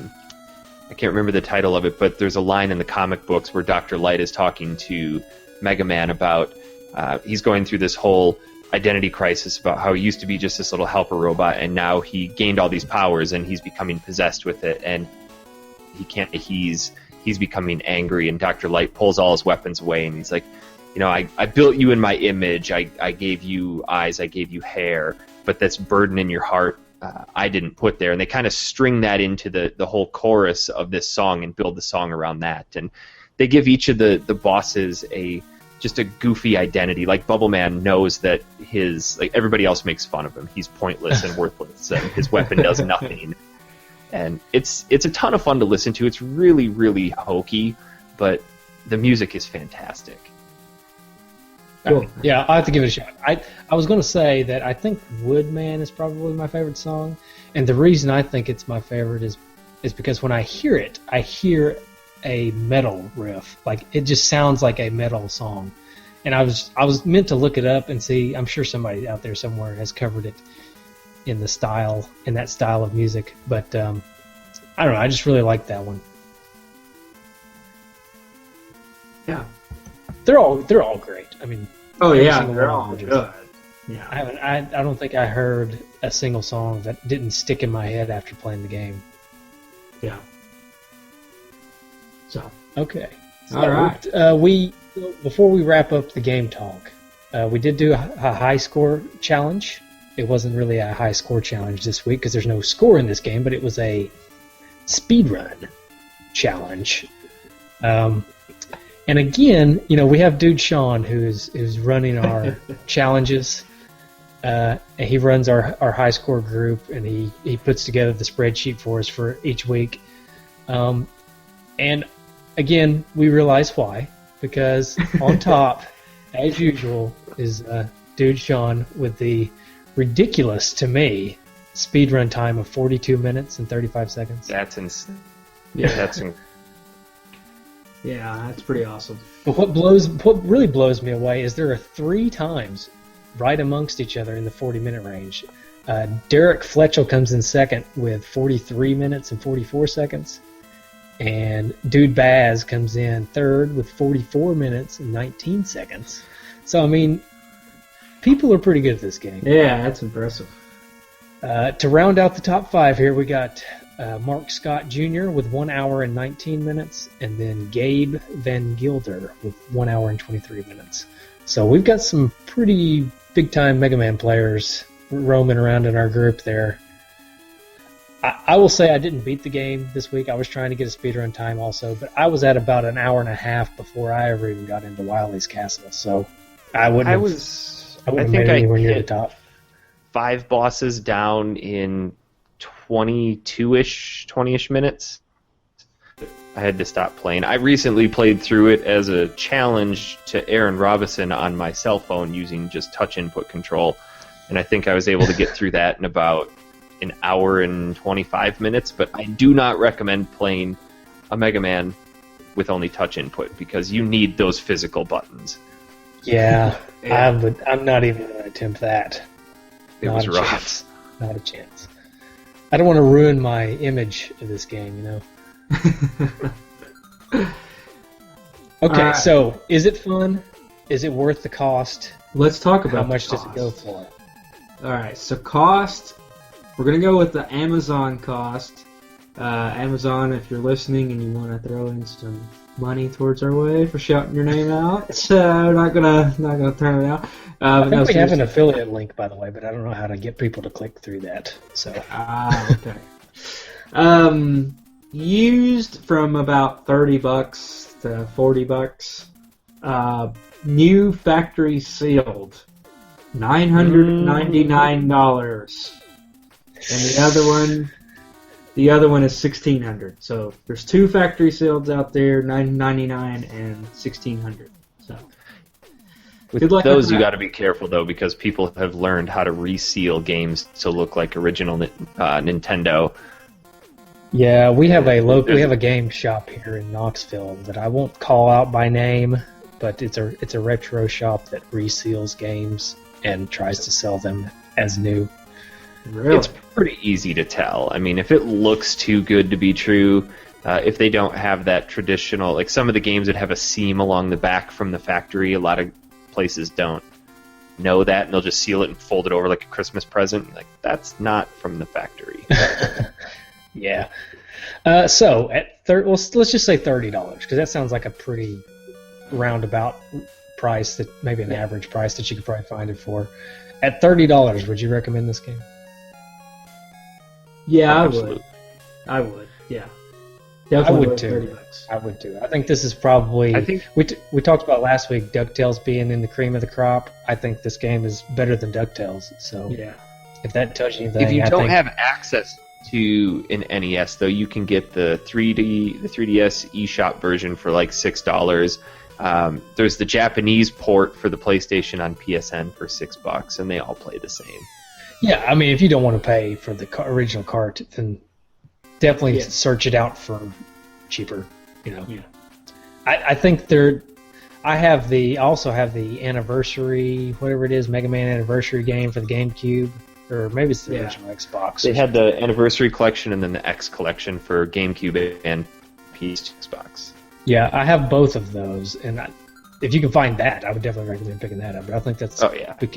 can't remember the title of it, but there's a line in the comic books where Dr. Light is talking to Mega Man about he's going through this whole identity crisis about how he used to be just this little helper robot, and now he gained all these powers and he's becoming possessed with it, and he's becoming angry, and Dr. Light pulls all his weapons away, and he's like, I built you in my image, I gave you eyes, I gave you hair, but that's burden in your heart I didn't put there. And they kind of string that into the whole chorus of this song and build the song around that. And they give each of the bosses just a goofy identity. Like Bubble Man knows that everybody else makes fun of him. He's pointless and worthless, and his weapon does nothing. And it's a ton of fun to listen to. It's really, really hokey, but the music is fantastic. Cool. Yeah, I'll have to give it a shot. I was going to say that I think Woodman is probably my favorite song, and the reason I think it's my favorite is because when I hear it, I hear a metal riff. Like, it just sounds like a metal song. And I was meant to look it up and see. I'm sure somebody out there somewhere has covered it in that style of music, but I don't know. I just really like that one. Yeah. They're all great. I mean, oh every yeah, single they're one all of them good. is- Yeah. I don't think I heard a single song that didn't stick in my head after playing the game. Yeah. So. Okay. All right. Before we wrap up the game talk, we did do a high score challenge. It wasn't really a high score challenge this week because there's no score in this game, but it was a speedrun challenge. And again, we have Dude Sean who's running our challenges. And he runs our high score group, and he puts together the spreadsheet for us for each week. And again, we realize why, because on top, as usual, is Dude Sean with the ridiculous, to me, speedrun time of 42 minutes and 35 seconds. That's insane. Yeah, Yeah, that's pretty awesome. But what really blows me away is there are 3 times right amongst each other in the 40-minute range. Derek Fletchell comes in second with 43 minutes and 44 seconds. And Dude Baz comes in third with 44 minutes and 19 seconds. So, I mean, people are pretty good at this game. Yeah, that's impressive. To round out the top 5 here, we got Mark Scott Jr. with 1 hour and 19 minutes, and then Gabe Van Gilder with 1 hour and 23 minutes. So we've got some pretty big-time Mega Man players roaming around in our group there. I will say I didn't beat the game this week. I was trying to get a speedrun time also, but I was at about an hour and a half before I ever even got into Wily's Castle. So I wouldn't have made it anywhere near the top. 5 bosses down in 20-ish minutes. I had to stop playing. I recently played through it as a challenge to Aaron Robinson on my cell phone using just touch input control, and I think I was able to get through that in about an hour and 25 minutes, but I do not recommend playing a Mega Man with only touch input because you need those physical buttons. Yeah, I'm not even going to attempt that. It was rough. Not a chance. I don't want to ruin my image of this game, Okay, so is it fun? Is it worth the cost? Let's talk about how much the does it go for? All right, so cost, we're going to go with the Amazon cost. Amazon, if you're listening and you want to throw in some money towards our way for shouting your name out, so not gonna turn it out. I think we have an affiliate link, by the way, but I don't know how to get people to click through that. So. Okay. Used from about $30 to $40. New factory sealed, $999, and the other one is $1,600. So there's two factory sealed out there, $999 and $1,600. So with those, you got to be careful though, because people have learned how to reseal games to look like original Nintendo. Yeah, we have a game shop here in Knoxville that I won't call out by name, but it's a retro shop that reseals games and tries to sell them as new. Really? It's pretty easy to tell. I mean, if it looks too good to be true, if they don't have that traditional, like some of the games that have a seam along the back from the factory, a lot of places don't know that, and they'll just seal it and fold it over like a Christmas present. Like, that's not from the factory. Yeah. So let's just say $30, because that sounds like a pretty roundabout price, that maybe an average price that you could probably find it for. At $30, would you recommend this game? Yeah, Absolutely. I would. Yeah, definitely. I would too. I would too. I think this is probably. I think we talked about last week Ducktales being in the cream of the crop. I think this game is better than Ducktales. So yeah, if that tells you anything, if you don't have access to an NES, though, you can get the 3DS eShop version for like $6. There's the Japanese port for the PlayStation on PSN for $6, and they all play the same. Yeah, I mean, if you don't want to pay for the original cart, then definitely search it out for cheaper. You know, I think I also have the anniversary, whatever it is, Mega Man anniversary game for the GameCube, or maybe it's the original Xbox. They had the anniversary collection and then the X collection for GameCube and Xbox. Yeah, I have both of those, and if you can find that, I would definitely recommend picking that up. But I think that's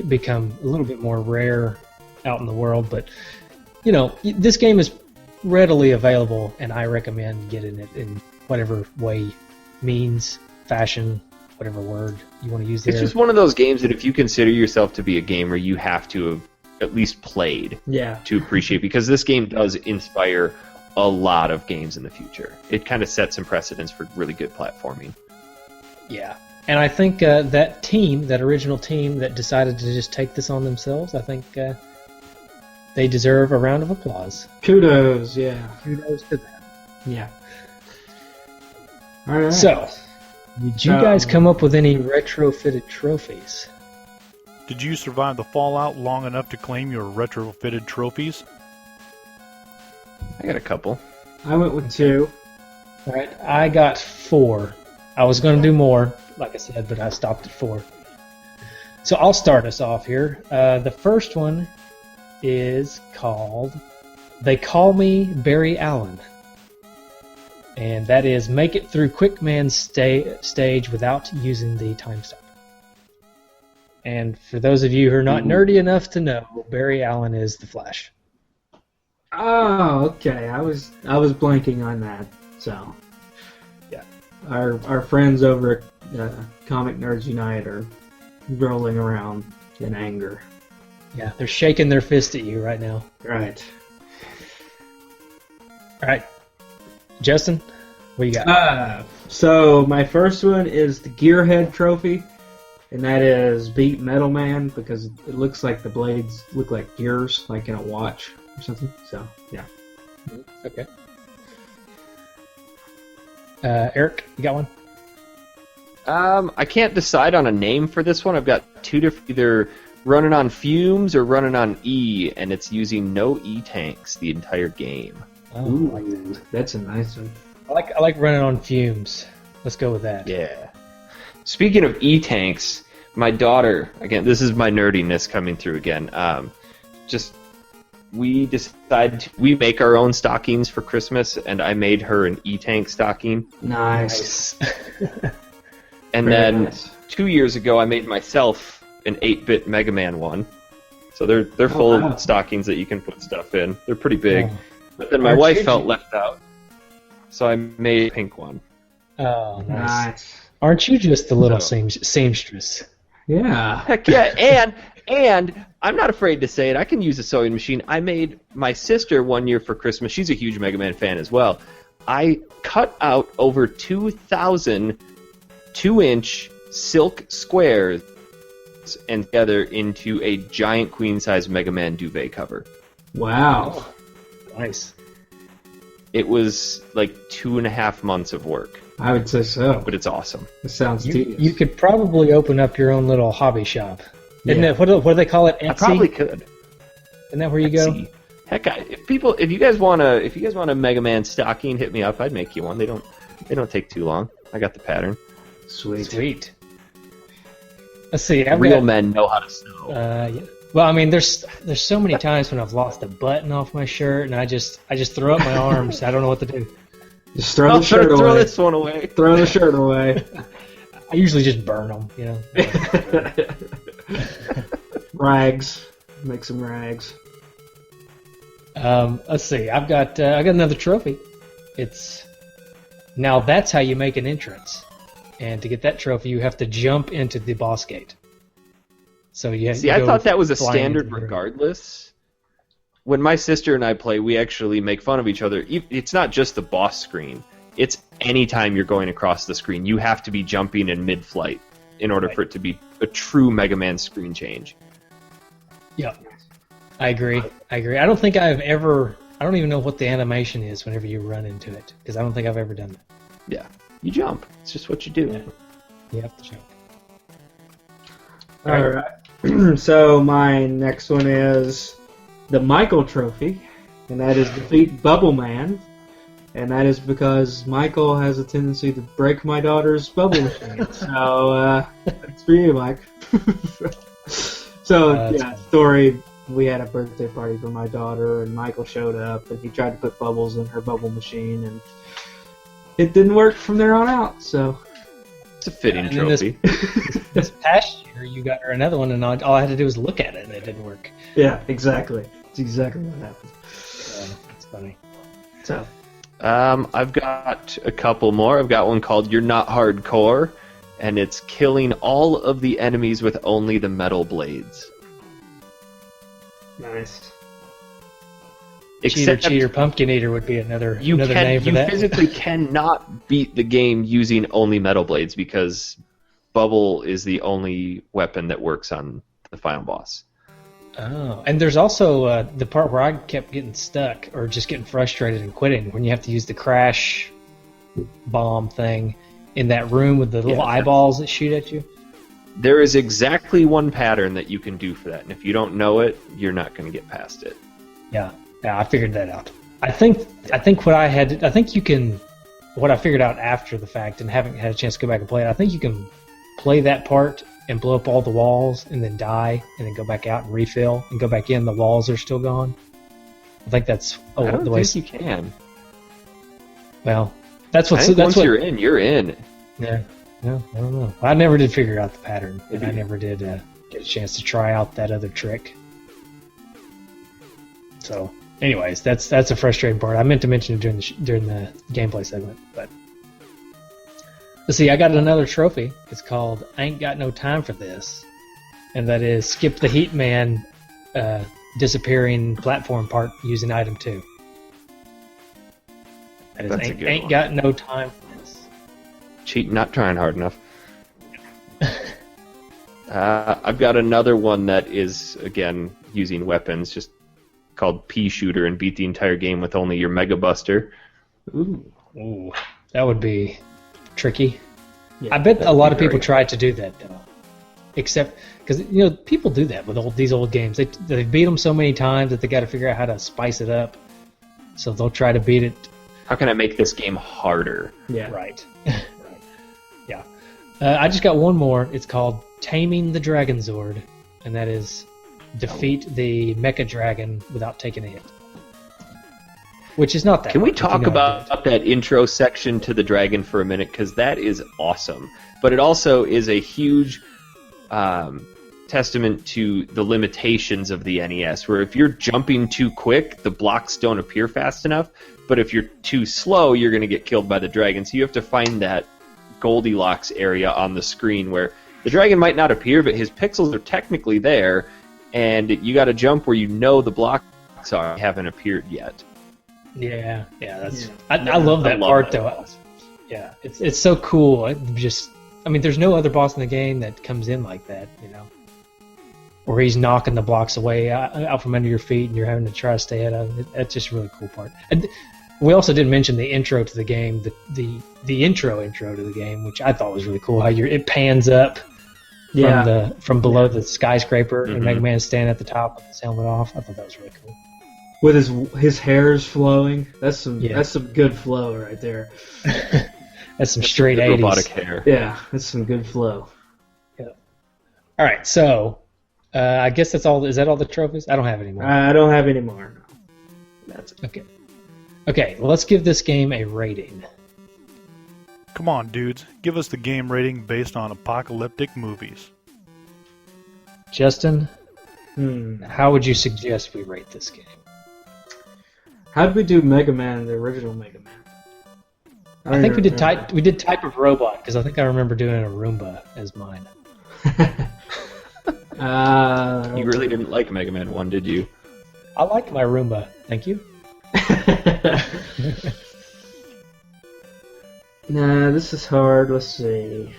become a little bit more rare out in the world. But, you know, this game is readily available, and I recommend getting it in whatever way, means, fashion, whatever word you want to use there. It's just one of those games that if you consider yourself to be a gamer, you have to have at least played to appreciate, because this game does inspire a lot of games in the future. It kind of sets some precedents for really good platforming. Yeah. And I think that original team that decided to just take this on themselves, I think they deserve a round of applause. Kudos, yeah. Kudos to them. Yeah. All right. So, did you guys come up with any retrofitted trophies? Did you survive the fallout long enough to claim your retrofitted trophies? I got a couple. I went with 2. All right, I got 4. I was going to do more, like I said, but I stopped at 4. So I'll start us off here. The first one is called They Call Me Barry Allen. And that is make it through Quick Man's stage without using the time stop. And for those of you who are not nerdy enough to know, Barry Allen is the Flash. Oh, okay. I was blanking on that. So, yeah, our friends over at Comic Nerds Unite are rolling around in anger. Yeah, they're shaking their fist at you right now. Right. All right, Justin, what you got? So my first one is the Gearhead Trophy, and that is beat Metal Man because it looks like the blades look like gears, like in a watch or something. So yeah. Okay. Eric, you got one? I can't decide on a name for this one. I've got 2 different, either running on Fumes or running on E, and it's using no E-tanks the entire game. Oh, Ooh, I like that. That's a nice one. I like running on Fumes. Let's go with that. Yeah. Speaking of E-tanks, my daughter, again, this is my nerdiness coming through again. We decided we make our own stockings for Christmas, and I made her an E-tank stocking. Nice. And then 2 years ago, I made myself an 8-bit Mega Man one. So they're full wow. of stockings that you can put stuff in. They're pretty big. Oh. But then my wife felt left out, so I made a pink one. Oh, Nice. Aren't you just the little seamstress? Yeah. Heck yeah, and I'm not afraid to say it. I can use a sewing machine. I made my sister one year for Christmas. She's a huge Mega Man fan as well. I cut out over 2,000 2-inch silk squares and together into a giant queen-size Mega Man duvet cover. Wow. Nice. It was like 2.5 months of work, I would say so. but it's awesome. It sounds tedious. You could probably open up your own little hobby shop. Isn't Yeah. it, what do they call it? Etsy? I probably could. Isn't that where you go? Etsy. Heck, if you guys want a Mega Man stocking, hit me up. I'd make you one. They don't take too long. I got the pattern. Sweet. Let's see. Real men know how to sew. Yeah. Well, I mean, there's so many times when I've lost a button off my shirt, and I just throw up my arms. I don't know what to do. Just throw the shirt away. Throw this one away. Throw the shirt away. I usually just burn them. You know. Rags. Make some rags. Let's see. I got another trophy. Now that's how you make an entrance, and to get that trophy, you have to jump into the boss gate. So you have. See, I thought that was a flying standard into the room. regardless. When my sister and I play, we actually make fun of each other. It's not just the boss screen. It's any time you're going across the screen, you have to be jumping in mid-flight in order for it to be a true Mega Man screen change. Yeah, I agree. I don't think I've ever. I don't even know what the animation is whenever you run into it, because I don't think I've ever done that. Yeah, you jump. It's just what you do. Yeah. You have to jump. All right. So my next one is the Michael Trophy, and that is defeat Bubble Man. And that is because Michael has a tendency to break my daughter's bubble machine. So, that's for you, Mike. Story, we had a birthday party for my daughter, and Michael showed up, and he tried to put bubbles in her bubble machine, and it didn't work from there on out, so... It's a fitting And trophy. This past year, you got her another one, and all I had to do was look at it, and it didn't work. Yeah, exactly. It's exactly what happened. That's funny. So... I've got a couple more. I've got one called You're Not Hardcore, and it's killing all of the enemies with only the metal blades. Nice. Cheater, Pumpkin Eater would be another name for You that. physically cannot beat the game using only metal blades because Bubble is the only weapon that works on the final boss. Oh, and there's also the part where I kept getting stuck or just getting frustrated and quitting when you have to use the crash bomb thing in that room with the little eyeballs that shoot at you. There is exactly one pattern that you can do for that, and if you don't know it, you're not going to get past it. Yeah, I figured that out. I think what I figured out after the fact and haven't had a chance to go back and play it, I think you can play that part and blow up all the walls and then die and then go back out and refill and go back in, the walls are still gone. I think that's I don't the way. think you can. Well, that's Once you're in, you're in. Yeah, I don't know. I never did figure out the pattern, and Maybe. I never did get a chance to try out that other trick. So, anyways, that's a frustrating part. I meant to mention it during the gameplay segment, but let's see. I got another trophy. It's called "I Ain't Got No Time for This," and that is skip the Heat Man disappearing platform part using item 2. That is That's a good ain't one. got no time for this. Cheating, not trying hard enough. I've got another one that is, again, using weapons, just called Pea Shooter, and beat the entire game with only your Mega Buster. Ooh, that would be tricky. Yeah, I bet a lot of very people tried to do that though, except because people do that with these old games. They beat them so many times that they got to figure out how to spice it up. So they'll try to beat it. How can I make this game harder? Yeah. Right. Yeah. I just got one more. It's called Taming the Dragon Zord, and that is defeat the Mecha Dragon without taking a hit. Which is not that. Can we hard, if you talk know how to do it. about that intro section to the dragon for a minute? Because that is awesome. But it also is a huge testament to the limitations of the NES, where if you're jumping too quick, the blocks don't appear fast enough, but if you're too slow, you're going to get killed by the dragon. So you have to find that Goldilocks area on the screen where the dragon might not appear, but his pixels are technically there, and you got to jump where you know the blocks haven't appeared yet. Yeah, that's. I love that part though. Yeah, it's so cool. There's no other boss in the game that comes in like that, where he's knocking the blocks away out from under your feet, and you're having to try to stay ahead of it. That's just a really cool part. And we also didn't mention the intro to the game, the intro to the game, which I thought was really cool. How it pans up from below the skyscraper, and Mega Man's standing at the top with his helmet off. I thought that was really cool. With his hair's flowing, that's some good flow right there. That's some straight 80s. Robotic hair. Yeah, that's some good flow. Yeah. All right, so I guess that's all. Is that all the trophies? I don't have any more. I don't have any more. No. That's it. Okay. Okay, well, let's give this game a rating. Come on, dudes. Give us the game rating based on apocalyptic movies. Justin, how would you suggest we rate this game? How did we do Mega Man, the original Mega Man? I think we did type of robot, because I think I remember doing a Roomba as mine. You really didn't like Mega Man 1, did you? I like my Roomba. Thank you. Nah, this is hard. Let's see.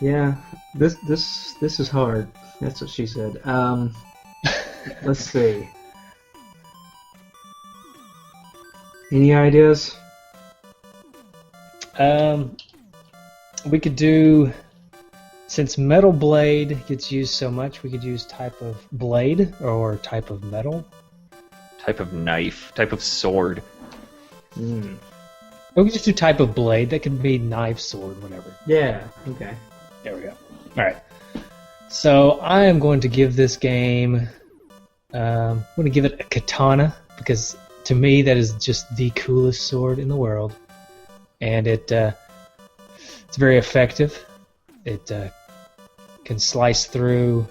Yeah, this is hard. That's what she said. Let's see. Any ideas? We could do, since metal blade gets used so much, we could use type of blade or type of metal. Type of knife, type of sword. We could just do type of blade. That could be knife, sword, whatever. Yeah, okay. There we go. All right. So I am going to give this game, I'm going to give it a katana, because to me that is just the coolest sword in the world. And it's very effective. It can slice through.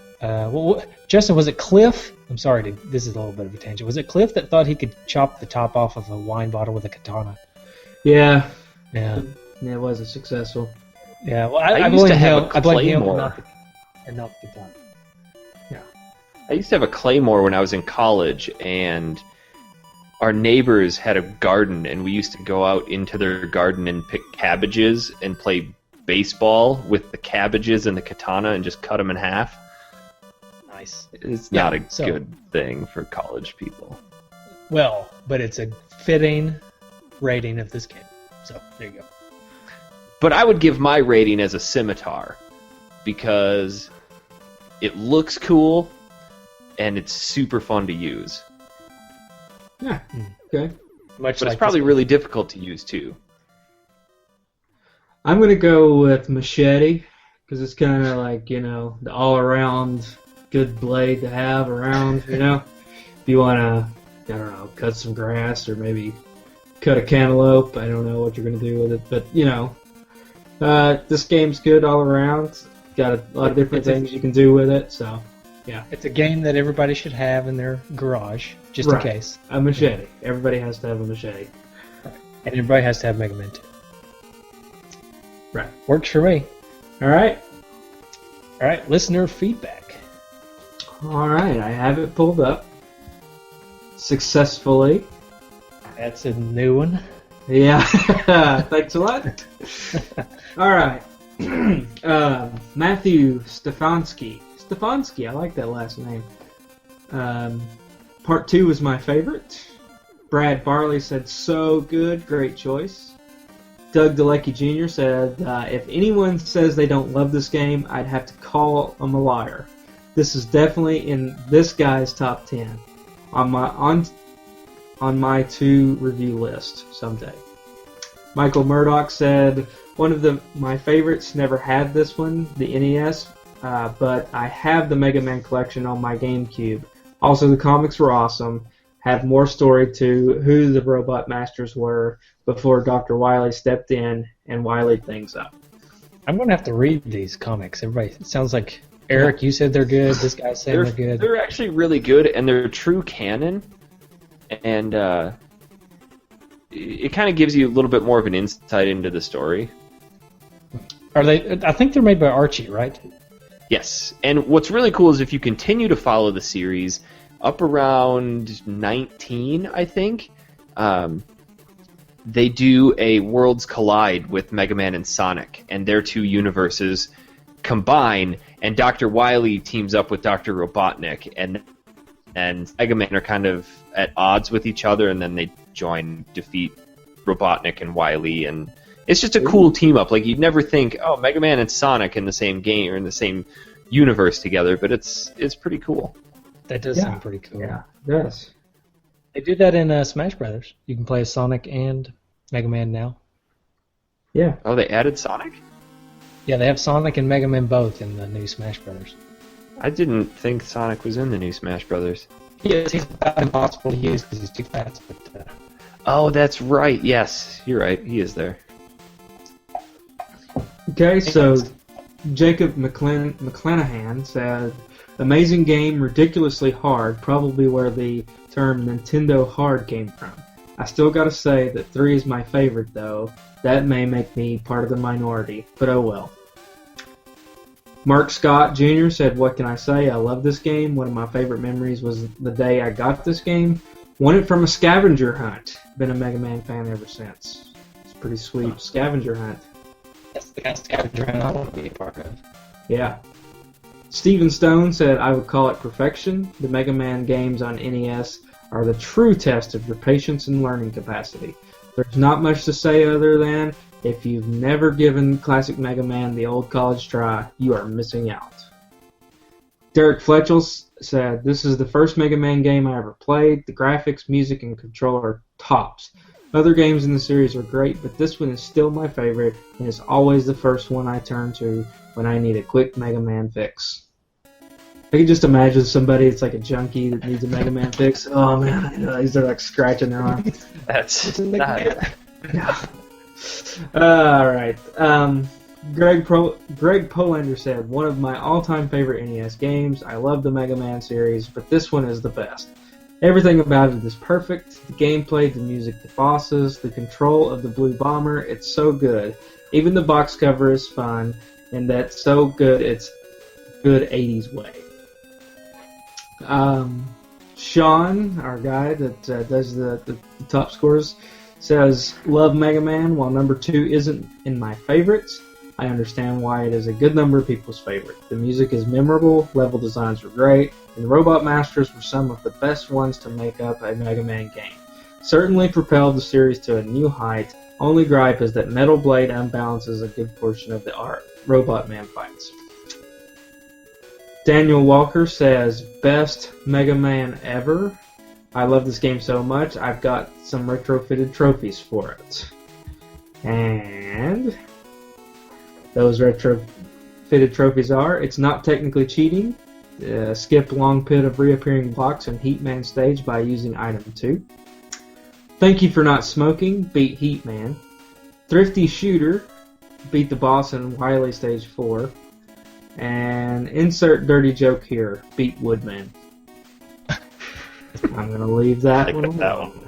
Justin, was it Cliff? I'm sorry, this is a little bit of a tangent. Was it Cliff that thought he could chop the top off of a wine bottle with a katana? Yeah. Yeah. It wasn't successful. Yeah. Well, I used to have a claymore. Not the katana. Yeah. I used to have a claymore when I was in college, and our neighbors had a garden, and we used to go out into their garden and pick cabbages and play baseball with the cabbages and the katana and just cut them in half. Nice. It's not a good thing for college people. Well, but it's a fitting rating of this game. So, there you go. But I would give my rating as a scimitar, because it looks cool and it's super fun to use. Yeah, okay. But it's probably really difficult to use, too. I'm going to go with machete, because it's kind of like, the all-around good blade to have around, If you want to, I don't know, cut some grass or maybe cut a cantaloupe. I don't know what you're going to do with it, but, this game's good all around. Got a lot of different things you can do with it, so, yeah. It's a game that everybody should have in their garage, just in case. A machete. Everybody has to have a machete. Right. And everybody has to have Mega Man 2. Right. Works for me. All right. All right, listener feedback. All right, I have it pulled up successfully. That's a new one. Yeah, thanks a lot. All right, Matthew Stefanski. I like that last name. Part 2 was my favorite. Brad Barley said, so good, great choice. Doug DeLeckie Jr. said, if anyone says they don't love this game, I'd have to call them a liar. This is definitely in this guy's top 10 on my to review list someday. Michael Murdoch said, one of my favorites, never had this one, the NES, but I have the Mega Man collection on my GameCube. Also, the comics were awesome. Have more story to who the Robot Masters were before Dr. Wily stepped in and Wilied things up. I'm going to have to read these comics. Everybody, it sounds like, Eric, you said they're good. This guy's saying they're good. They're actually really good, and they're true canon. And it kind of gives you a little bit more of an insight into the story. Are they? I think they're made by Archie, right? Yes, and what's really cool is if you continue to follow the series up around 19, I think, they do a Worlds Collide with Mega Man and Sonic, and their two universes combine, and Dr. Wily teams up with Dr. Robotnik, and Mega Man are kind of at odds with each other, and then they defeat Robotnik and Wily, and it's just a cool team up. Like, you'd never think, oh, Mega Man and Sonic in the same game or in the same universe together, but it's pretty cool. That does sound pretty cool. Yeah, it does. They do that in Smash Brothers. You can play Sonic and Mega Man now. Yeah. Oh, they added Sonic? Yeah, they have Sonic and Mega Man both in the new Smash Brothers. I didn't think Sonic was in the new Smash Brothers. Yes, he's about impossible to use because he's too fast. But, Oh, that's right. Yes, you're right. He is there. Okay, so Jacob McClanahan said, amazing game, ridiculously hard, probably where the term Nintendo hard came from. I still gotta say that 3 is my favorite, though. That may make me part of the minority, but oh well. Mark Scott Jr. said, what can I say? I love this game. One of my favorite memories was the day I got this game. Won it from a scavenger hunt. Been a Mega Man fan ever since. It's a pretty sweet scavenger hunt. that's the kind of scavenger hunt I want to be a part of. Yeah. Steven Stone said, I would call it perfection. The Mega Man games on NES are the true test of your patience and learning capacity. There's not much to say other than, if you've never given classic Mega Man the old college try, you are missing out. Derek Fletchell said, this is the first Mega Man game I ever played. The graphics, music, and control are tops. Other games in the series are great, but this one is still my favorite, and it's always the first one I turn to when I need a quick Mega Man fix. I can just imagine somebody, it's like a junkie that needs a Mega Man fix. Oh man, these are like scratching their arm. That's Yeah. Alright. Greg Polander said, one of my all-time favorite NES games. I love the Mega Man series, but this one is the best. Everything about it is perfect. The gameplay, the music, the bosses, the control of the Blue Bomber, it's so good. Even the box cover is fun, and that's so good, it's good 80s way. Sean, our guy that does the top scores, says, love Mega Man, while number 2 isn't in my favorites. I understand why it is a good number of people's favorite. The music is memorable, level designs were great, and the Robot Masters were some of the best ones to make up a Mega Man game. Certainly propelled the series to a new height. Only gripe is that Metal Blade unbalances a good portion of the Robot Man fights. Daniel Walker says, best Mega Man ever. I love this game so much, I've got some retrofitted trophies for it. And those retrofitted trophies are, it's not technically cheating. Skip long pit of reappearing blocks on Heatman stage by using item 2. Thank you for not smoking, beat Heatman. Thrifty Shooter, beat the boss in Wily stage 4. And insert dirty joke here, beat Woodman. I'm going to leave that one alone.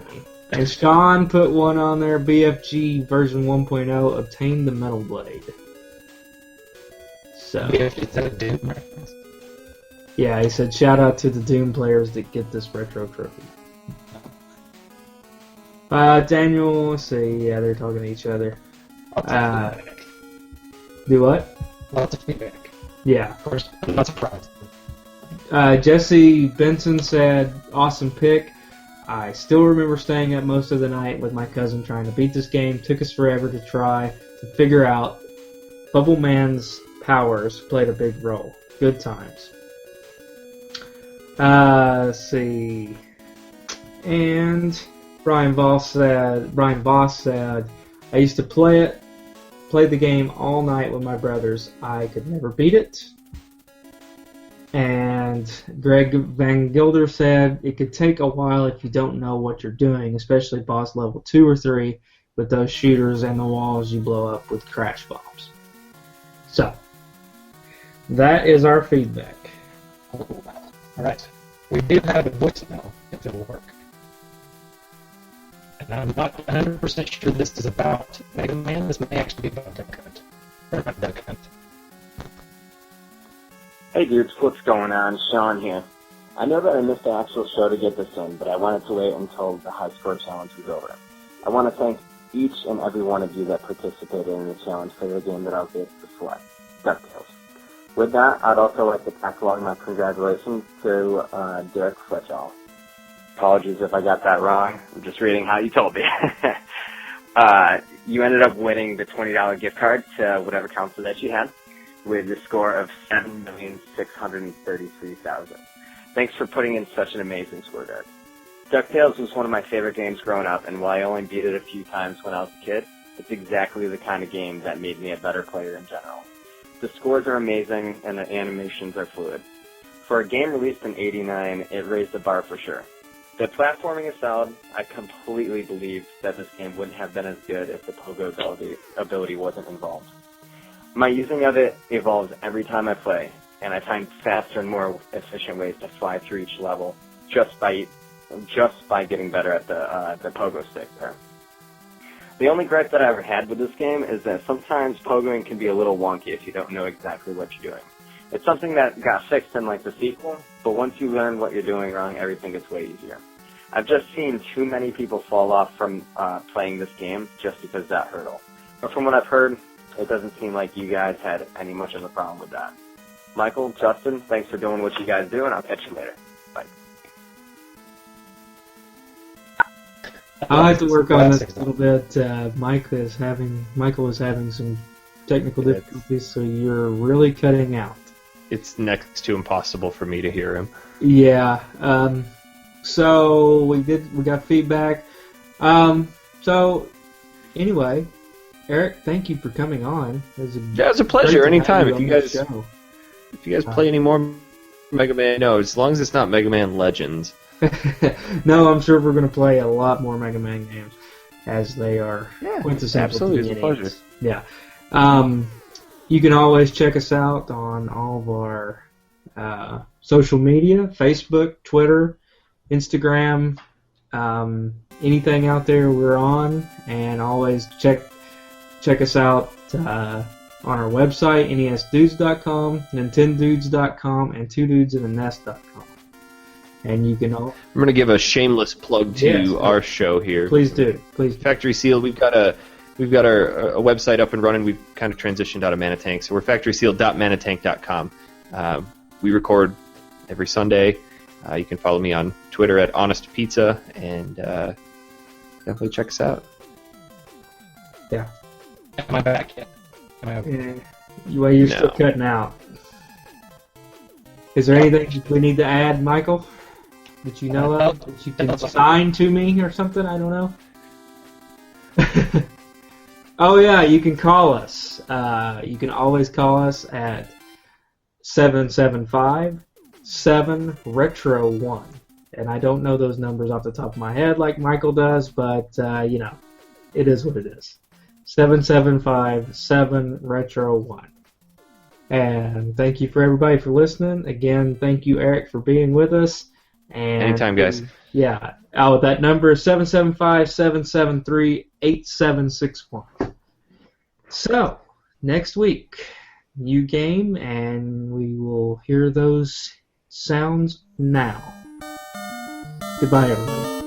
And Sean put one on there, BFG version 1.0, obtain the Metal Blade. So, Is that a Doom reference? yeah, he said shout out to the Doom players that get this retro trophy. Daniel, let's see, yeah, they're talking to each other. Lots of feedback. Do what? Lots of feedback. Yeah. Of course, I'm not surprised. Jesse Benson said, awesome pick. I still remember staying up most of the night with my cousin trying to beat this game. Took us forever to try to figure out. Bubble Man's powers played a big role. Good times. Let's see. And Brian Voss said, I used to play the game all night with my brothers. I could never beat it. And Greg Van Gilder said, it could take a while if you don't know what you're doing, especially boss level 2 or 3 with those shooters and the walls you blow up with crash bombs. that is our feedback. All right. We do have a voicemail, if it'll work. And I'm not 100% sure this is about Mega Man. This may actually be about Duck Hunt. Or not Duck Hunt. Hey dudes, what's going on? Sean here. I know that I missed the actual show to get this in, but I wanted to wait until the high score challenge was over. I want to thank each and every one of you that participated in the challenge for the game that I was able to select, Ducktales. With that, I'd also like to pass along my congratulations to Derek Fletchall. Apologies if I got that wrong. I'm just reading how you told me. You ended up winning the $20 gift card to whatever console that you had with a score of 7,633,000. Thanks for putting in such an amazing score, Derek. DuckTales was one of my favorite games growing up, and while I only beat it a few times when I was a kid, it's exactly the kind of game that made me a better player in general. The scores are amazing, and the animations are fluid. For a game released in '89, it raised the bar for sure. The platforming is solid. I completely believe that this game wouldn't have been as good if the pogo ability wasn't involved. My using of it evolves every time I play, and I find faster and more efficient ways to fly through each level just by getting better at the pogo stick there. The only gripe that I ever had with this game is that sometimes pogoing can be a little wonky if you don't know exactly what you're doing. It's something that got fixed in like the sequel, but once you learn what you're doing wrong, everything gets way easier. I've just seen too many people fall off from playing this game just because of that hurdle. But from what I've heard, it doesn't seem like you guys had any much of a problem with that. Michael, Justin, thanks for doing what you guys do, and I'll catch you later. Bye. I'll have to work on this a little bit. Michael is having some technical difficulties, so you're really cutting out. It's next to impossible for me to hear him. Yeah. So we got feedback. So anyway, Eric, thank you for coming on. It was a pleasure. Anytime. If you guys show. play any more Mega Man, no, as long as it's not Mega Man Legends. No, I'm sure we're going to play a lot more Mega Man games, as they are quintessential. Absolutely, it's a pleasure. Yeah. You can always check us out on all of our social media, Facebook, Twitter, Instagram, anything out there we're on, and always check us out on our website, nesdudes.com, nintendudes.com, and twodudesandannest.com. And you can all... I'm going to give a shameless plug to our show here. Please do. Please. Factory Sealed. We've got our website up and running. We've kind of transitioned out of Manatank, so we're factorysealed.manatank.com. We record every Sunday. You can follow me on Twitter at Honest Pizza, and definitely check us out. Yeah. Am I back yet? You're still cutting out. Is there anything we need to add, Michael? That you know of? That you can sign to me or something? I don't know. Oh yeah, you can call us. You can always call us at 775-7-RETRO-1. And I don't know those numbers off the top of my head like Michael does, but it is what it is. 775-7-RETRO-1. And thank you for everybody for listening. Again, thank you, Eric, for being with us. And anytime, guys. Yeah. That number is 775-773-8761. So, next week, new game, and we will hear those sounds now. Goodbye, everybody.